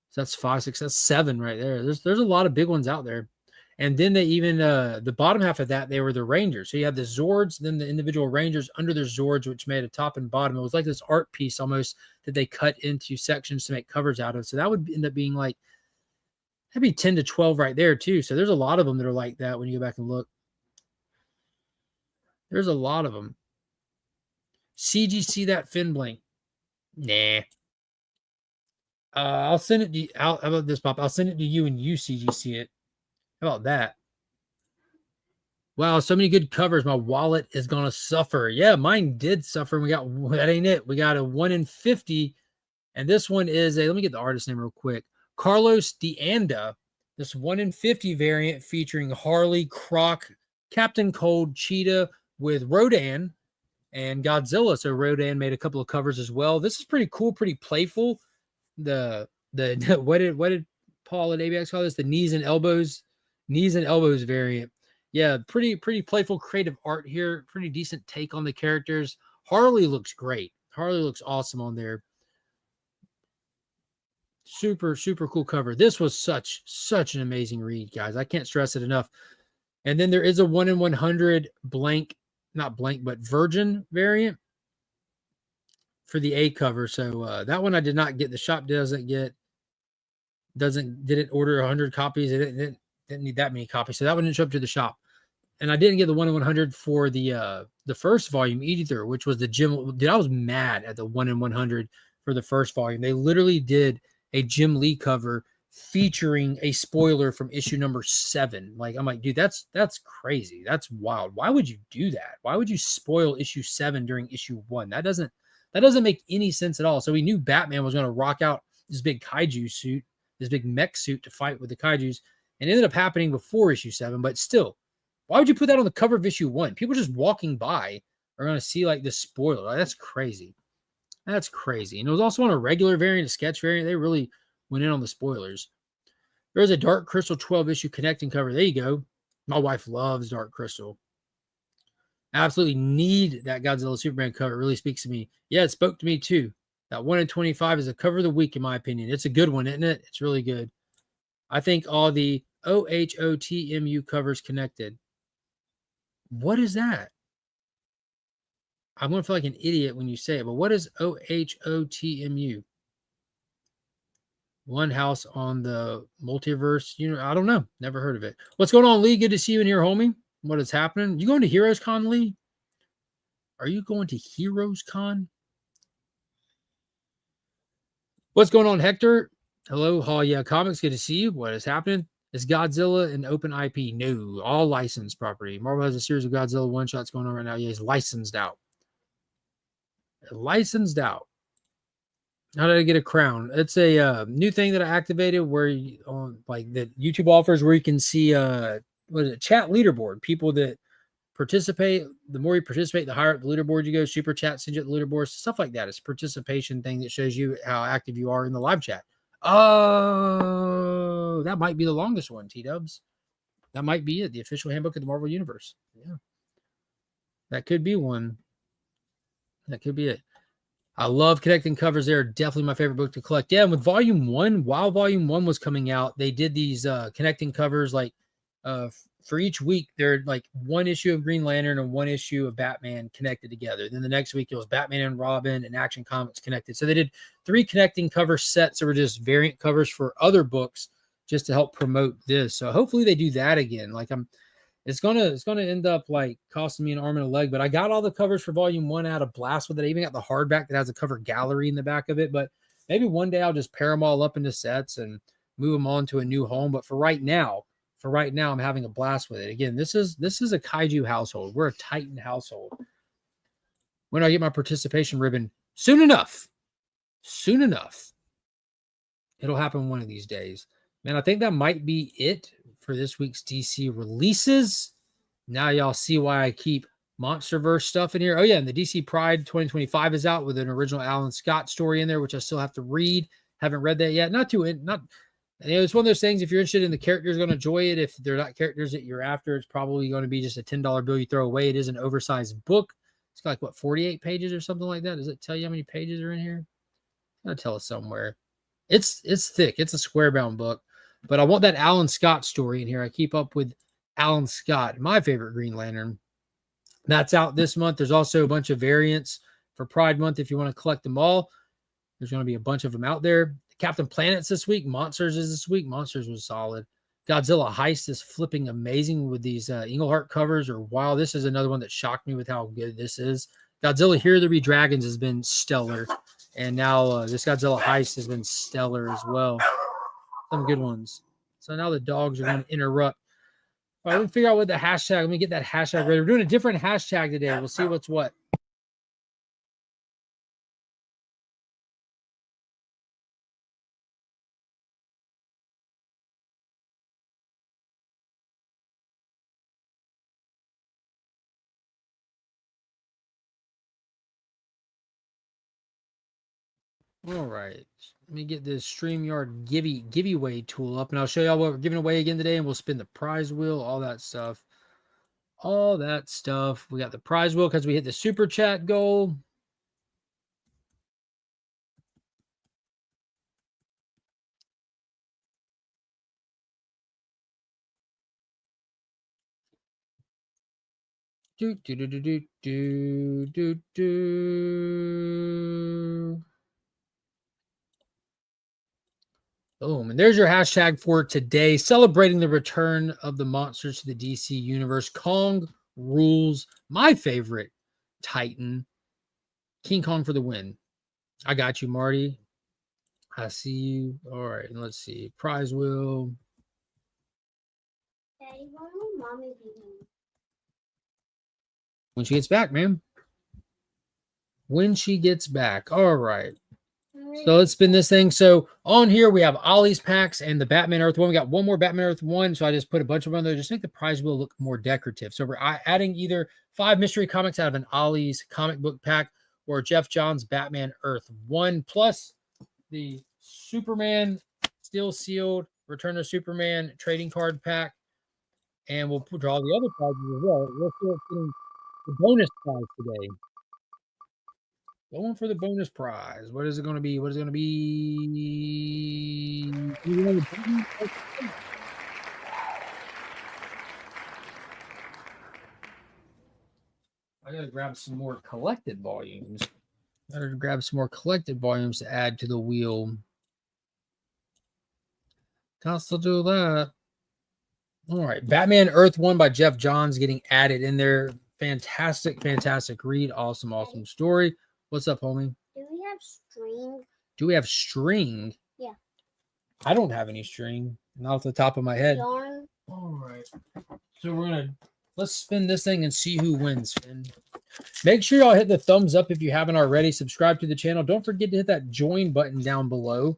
So that's 5, 6, that's 7 right there. There's a lot of big ones out there. And then they even, the bottom half of that, they were the Rangers. So you have the Zords, then the individual Rangers under their Zords, which made a top and bottom. It was like this art piece almost that they cut into sections to make covers out of. So that would end up being like, that'd be 10 to 12 right there too. So there's a lot of them that are like that when you go back and look. There's a lot of them. CGC that Finn blank. Nah. I'll send it to you. How about this, Pop? I'll send it to you and you CGC it. How about that? Wow, so many good covers. My wallet is going to suffer. Yeah, mine did suffer. We got, that ain't it. We got a 1 in 50. And this one is let me get the artist name real quick. Carlos DeAnda, this 1 in 50 variant featuring Harley, Croc, Captain Cold, Cheetah with Rodan and Godzilla. So Rodan made a couple of covers as well. This is pretty cool, pretty playful. The what did Paul at ABX call this? The knees and elbows variant. Yeah, pretty playful, creative art here. Pretty decent take on the characters. Harley looks great. Harley looks awesome on there. Super, super cool cover. This was such an amazing read, guys. I can't stress it enough. And then there is a 1 in 100 blank, not blank, but virgin variant for the A cover. So that one I did not get. The shop didn't order 100 copies. It didn't need that many copies. So that one didn't show up to the shop. And I didn't get the 1 in 100 for the first volume either, which was the Jim. Dude, I was mad at the 1 in 100 for the first volume. They literally did a Jim Lee cover featuring a spoiler from issue number 7. Like, I'm like, dude, that's crazy. That's wild. Why would you do that? Why would you spoil issue 7 during issue 1? That doesn't make any sense at all. So we knew Batman was going to rock out this big kaiju suit, this big mech suit to fight with the kaijus, and it ended up happening before issue 7. But still, why would you put that on the cover of issue 1? People just walking by are going to see like this spoiler. Like, that's crazy. That's crazy. And it was also on a regular variant, a sketch variant. They really went in on the spoilers. There's a Dark Crystal 12 issue connecting cover. There you go. My wife loves Dark Crystal. Absolutely need that Godzilla Superman cover. It really speaks to me. Yeah, it spoke to me too. That 1 in 25 is a cover of the week, in my opinion. It's a good one, isn't it? It's really good. I think all the OHOTMU covers connected. What is that? I'm going to feel like an idiot when you say it, but what is OHOTMU? One house on the multiverse. I don't know. Never heard of it. What's going on, Lee? Good to see you in here, homie. What is happening? You going to Heroes Con, Lee? Are you going to Heroes Con? What's going on, Hector? Hello, Hall Yeah Comics. Good to see you. What is happening? Is Godzilla an open IP? No, all licensed property. Marvel has a series of Godzilla one-shots going on right now. Yeah, he's licensed out. Licensed out. How did I get a crown? It's a new thing that I activated where like that YouTube offers where you can see what is it? Chat leaderboard. People that participate. The more you participate, the higher up the leaderboard you go. Super chat sends you the leaderboard, stuff like that. It's a participation thing that shows you how active you are in the live chat. Oh, that might be the longest one, T-Dubs. That might be it. The official handbook of the Marvel Universe. Yeah. That could be one. That could be it. I love connecting covers. They're definitely my favorite book to collect. Yeah, and with Volume 1, while Volume 1 was coming out, they did these connecting covers like for each week. They're like one issue of Green Lantern and one issue of Batman connected together. Then the next week it was Batman and Robin and Action Comics connected. So they did 3 connecting cover sets that were just variant covers for other books just to help promote this. So hopefully they do that again. Like it's gonna end up like costing me an arm and a leg, but I got all the covers for Volume 1 out of blast with it. I even got the hardback that has a cover gallery in the back of it. But maybe one day I'll just pair them all up into sets and move them on to a new home. But for right now, I'm having a blast with it. Again, this is a kaiju household. We're a Titan household. When do I get my participation ribbon? Soon enough. Soon enough. It'll happen one of these days. Man, I think that might be it for this week's DC releases. Now y'all see why I keep Monsterverse stuff in here. Oh yeah, and the DC Pride 2025 is out with an original Alan Scott story in there, which I still have to read. Haven't read that yet. It's one of those things. If you're interested in the characters, going to enjoy it. If they're not characters that you're after, it's probably going to be just a $10 bill you throw away. It is an oversized book. It's got like 48 pages or something like that. Does it tell you how many pages are in here? It's going to tell us somewhere. It's thick. It's a square bound book. But I want that Alan Scott story in here. I keep up with Alan Scott, my favorite Green Lantern. That's out this month. There's also a bunch of variants for Pride Month if you want to collect them all. There's going to be a bunch of them out there. Captain Planet's this week. Monsters is this week. Monsters was solid. Godzilla Heist is flipping amazing with these Englehart covers. Or wow, this is another one that shocked me with how good this is. Godzilla Here to Be Dragons has been stellar. And now this Godzilla Heist has been stellar as well. Some good ones. So now the dogs are going to interrupt. All right, let me figure out what the hashtag. Let me get that hashtag ready. We're doing a different hashtag today. We'll see what's what. All right. Let me get this StreamYard giveaway tool up, and I'll show y'all what we're giving away again today, and we'll spin the prize wheel, all that stuff. All that stuff. We got the prize wheel because we hit the super chat goal. Do, do, do, do, do, do, do, do. Boom. And there's your hashtag for today, celebrating the return of the monsters to the DC universe. Kong rules. My favorite Titan. King Kong for the win. I got you, Marty. I see you. All right. Let's see. Prize wheel. Daddy, why will mommy be here? When she gets back, man. When she gets back. All right. So let's spin this thing. So on here, we have Ollie's packs and the Batman Earth 1. We got one more Batman Earth 1. So I just put a bunch of them on there. Just make the prize wheel look more decorative. So we're adding either 5 mystery comics out of an Ollie's comic book pack or Jeff Johns Batman Earth 1, plus the Superman still sealed Return of Superman trading card pack. And we'll draw the other prizes as well. We're still getting the bonus prize today. Going for the bonus prize. What is it going to be? What is it going to be? I got to grab some more collected volumes. I got to grab some more collected volumes to add to the wheel. Can I still do that? All right. Batman Earth 1 by Jeff Johns getting added in there. Fantastic, fantastic read. Awesome, awesome story. What's up, homie? Do we have string? Do we have string? Yeah. I don't have any string. Not off the top of my head. Yarn? All right. So let's spin this thing and see who wins, Finn. Make sure y'all hit the thumbs up if you haven't already. Subscribe to the channel. Don't forget to hit that join button down below.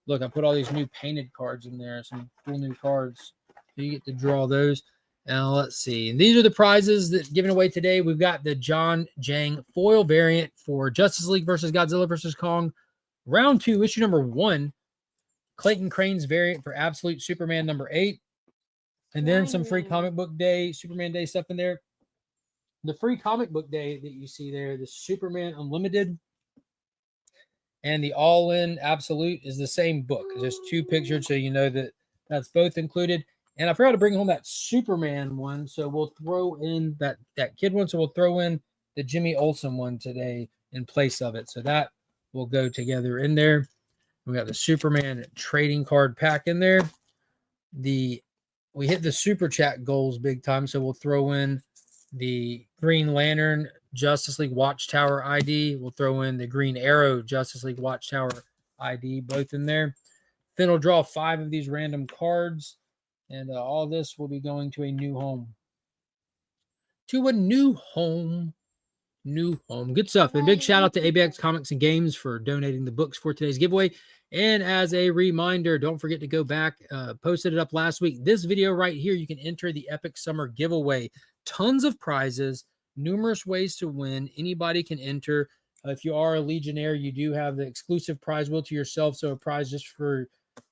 Look, I put all these new painted cards in there. Some cool new cards. So you get to draw those. Now, let's see. And these are the prizes that given away today. We've got the John Jang foil variant for Justice League versus Godzilla versus Kong. Round 2, issue number 1. Clayton Crane's variant for Absolute Superman number 8. And then some free comic book day, Superman Day stuff in there. The free comic book day that you see there, the Superman Unlimited and the All-In Absolute is the same book. Just 2 pictures, so you know that that's both included. And I forgot to bring home that Superman one, so we'll throw in that kid one. So we'll throw in the Jimmy Olsen one today in place of it. So that will go together in there. We got the Superman trading card pack in there. We hit the super chat goals big time, so we'll throw in the Green Lantern Justice League Watchtower ID. We'll throw in the Green Arrow Justice League Watchtower ID, both in there. Then we'll draw 5 of these random cards. And all this will be going to a new home. To a new home. New home. Good stuff. And big shout out to ABX Comics and Games for donating the books for today's giveaway. And as a reminder, don't forget to go back. Posted it up last week. This video right here, you can enter the Epic Summer Giveaway. Tons of prizes. Numerous ways to win. Anybody can enter. If you are a Legionnaire, you do have the exclusive prize wheel to yourself. So a prize just for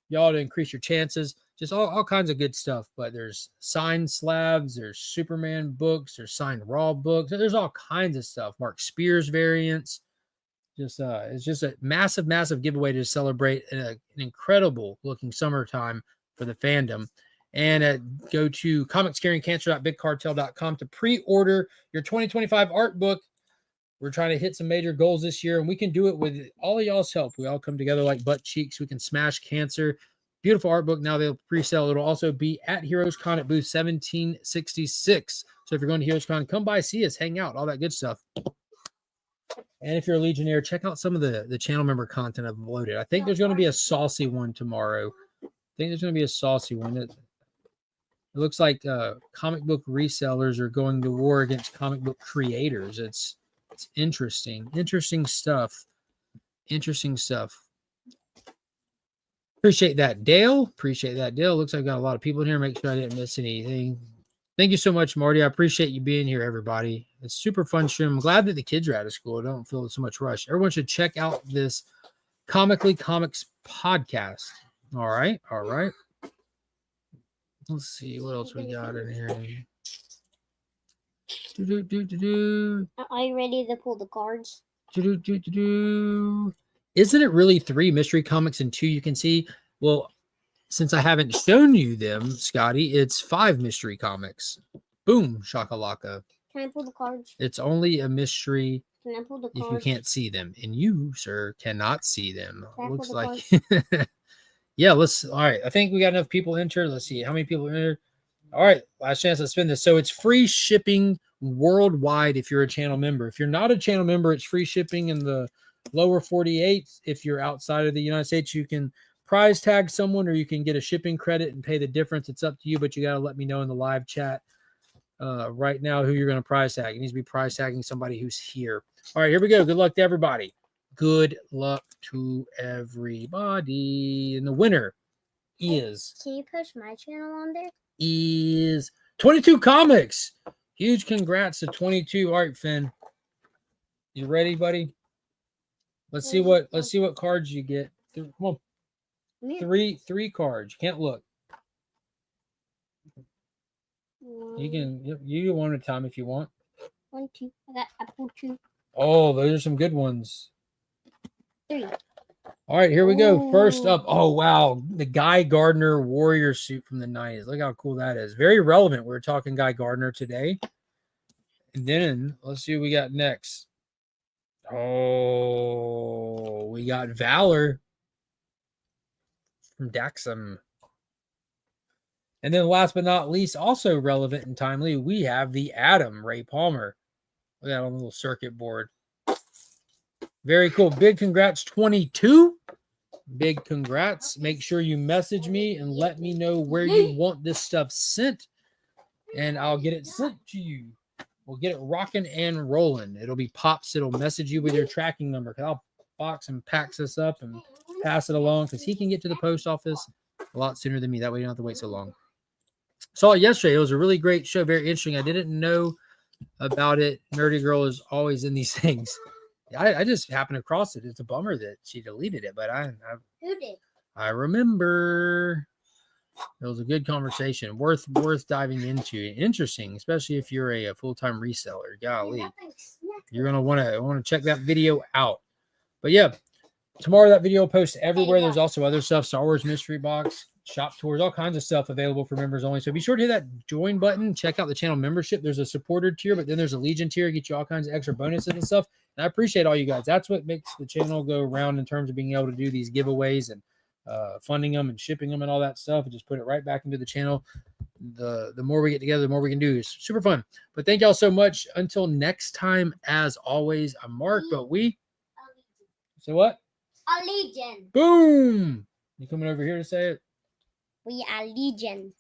y'all to increase your chances. Just all kinds of good stuff. But there's signed slabs, there's Superman books, there's signed Raw books. There's all kinds of stuff. Mark Spears variants. Just it's just a massive, massive giveaway to celebrate an incredible looking summertime for the fandom. And go to comicscarryingcancer.bigcartel.com to pre-order your 2025 art book. We're trying to hit some major goals this year, and we can do it with all of y'all's help. We all come together like butt cheeks. We can smash cancer. Beautiful art book. Now they'll pre-sell. It'll also be at Heroes Con at booth 1766. So if you're going to Heroes Con, come by, see us, hang out, all that good stuff. And if you're a Legionnaire, check out some of the channel member content I've loaded. I think there's going to be a saucy one tomorrow. I think there's going to be a saucy one. It looks like comic book resellers are going to war against comic book creators. It's interesting. Interesting stuff. Interesting stuff. Appreciate that, Dale. Appreciate that, Dale. Looks like I've got a lot of people in here. Make sure I didn't miss anything. Thank you so much, Marty. I appreciate you being here, everybody. It's super fun stream. I'm glad that the kids are out of school. I don't feel so much rush. Everyone should check out this Comically Comics podcast. All right. All right. Let's see what else we got in here. Are you ready to pull the cards? Isn't it really 3 mystery comics and 2 you can see? Well, since I haven't shown you them, Scotty, it's 5 mystery comics. Boom, shakalaka. Can I pull the cards? It's only a mystery Can I pull the if cards? you can't see them, and you, sir, cannot see them. Can I Looks pull like. the Yeah, let's. All right, I think we got enough people entered. Let's see how many people entered. All right, last chance to spin this. So it's free shipping worldwide if you're a channel member. If you're not a channel member, it's free shipping in the lower 48. If you're outside of the United States, you can prize tag someone or you can get a shipping credit and pay the difference. It's up to you, but you got to let me know in the live chat right now who you're going to prize tag. It needs to be prize tagging somebody who's here. All right, here we go. Good luck to everybody. Good luck to everybody. And the winner is Can you push my channel on there? 22 Comics. Huge congrats to 22. All right, Finn. You ready, buddy? Let's see what cards you get. Come on. Three cards. You can't look. You can you one at a time if you want. 1, 2. I pulled 2. Oh, those are some good ones. 3. All right, here we go. First Ooh. up, oh wow, the Guy Gardner Warrior suit from the 90s. Look how cool that is. Very relevant. We're talking Guy Gardner today. And then let's see what we got next. Oh, we got Valor from Daxam. And then last but not least, also relevant and timely, we have the Atom, Ray Palmer. Look at that on the little circuit board. Very cool. Big congrats, 22. Big congrats. Make sure you message me and let me know where you want this stuff sent, and I'll get it sent to you. We'll get it rocking and rolling. It'll be Pops. It'll message you with your tracking number. I'll box and packs this up and pass it along because he can get to the post office a lot sooner than me. That way you don't have to wait so long. Saw it yesterday. It was a really great show. Very interesting. I didn't know about it. Nerdy Girl is always in these things. I just happened across it. It's a bummer that she deleted it, but Who did? I remember. It was a good conversation, worth diving into. Interesting, especially if you're a full-time reseller. Golly, you're gonna want to check that video out. But yeah, tomorrow that video will post everywhere. There's also other stuff: Star Wars Mystery Box, shop tours, all kinds of stuff available for members only. So be sure to hit that join button. Check out the channel membership. There's a supporter tier, but then there's a Legion tier. Get you all kinds of extra bonuses and stuff. And I appreciate all you guys. That's what makes the channel go around in terms of being able to do these giveaways and funding them and shipping them and all that stuff, and just put it right back into the channel. The more we get together, the more we can do. It's super fun. But thank y'all so much. Until next time, as always, I'm Mark, but we say what? A Legion. Boom! You coming over here to say it? We are Legion.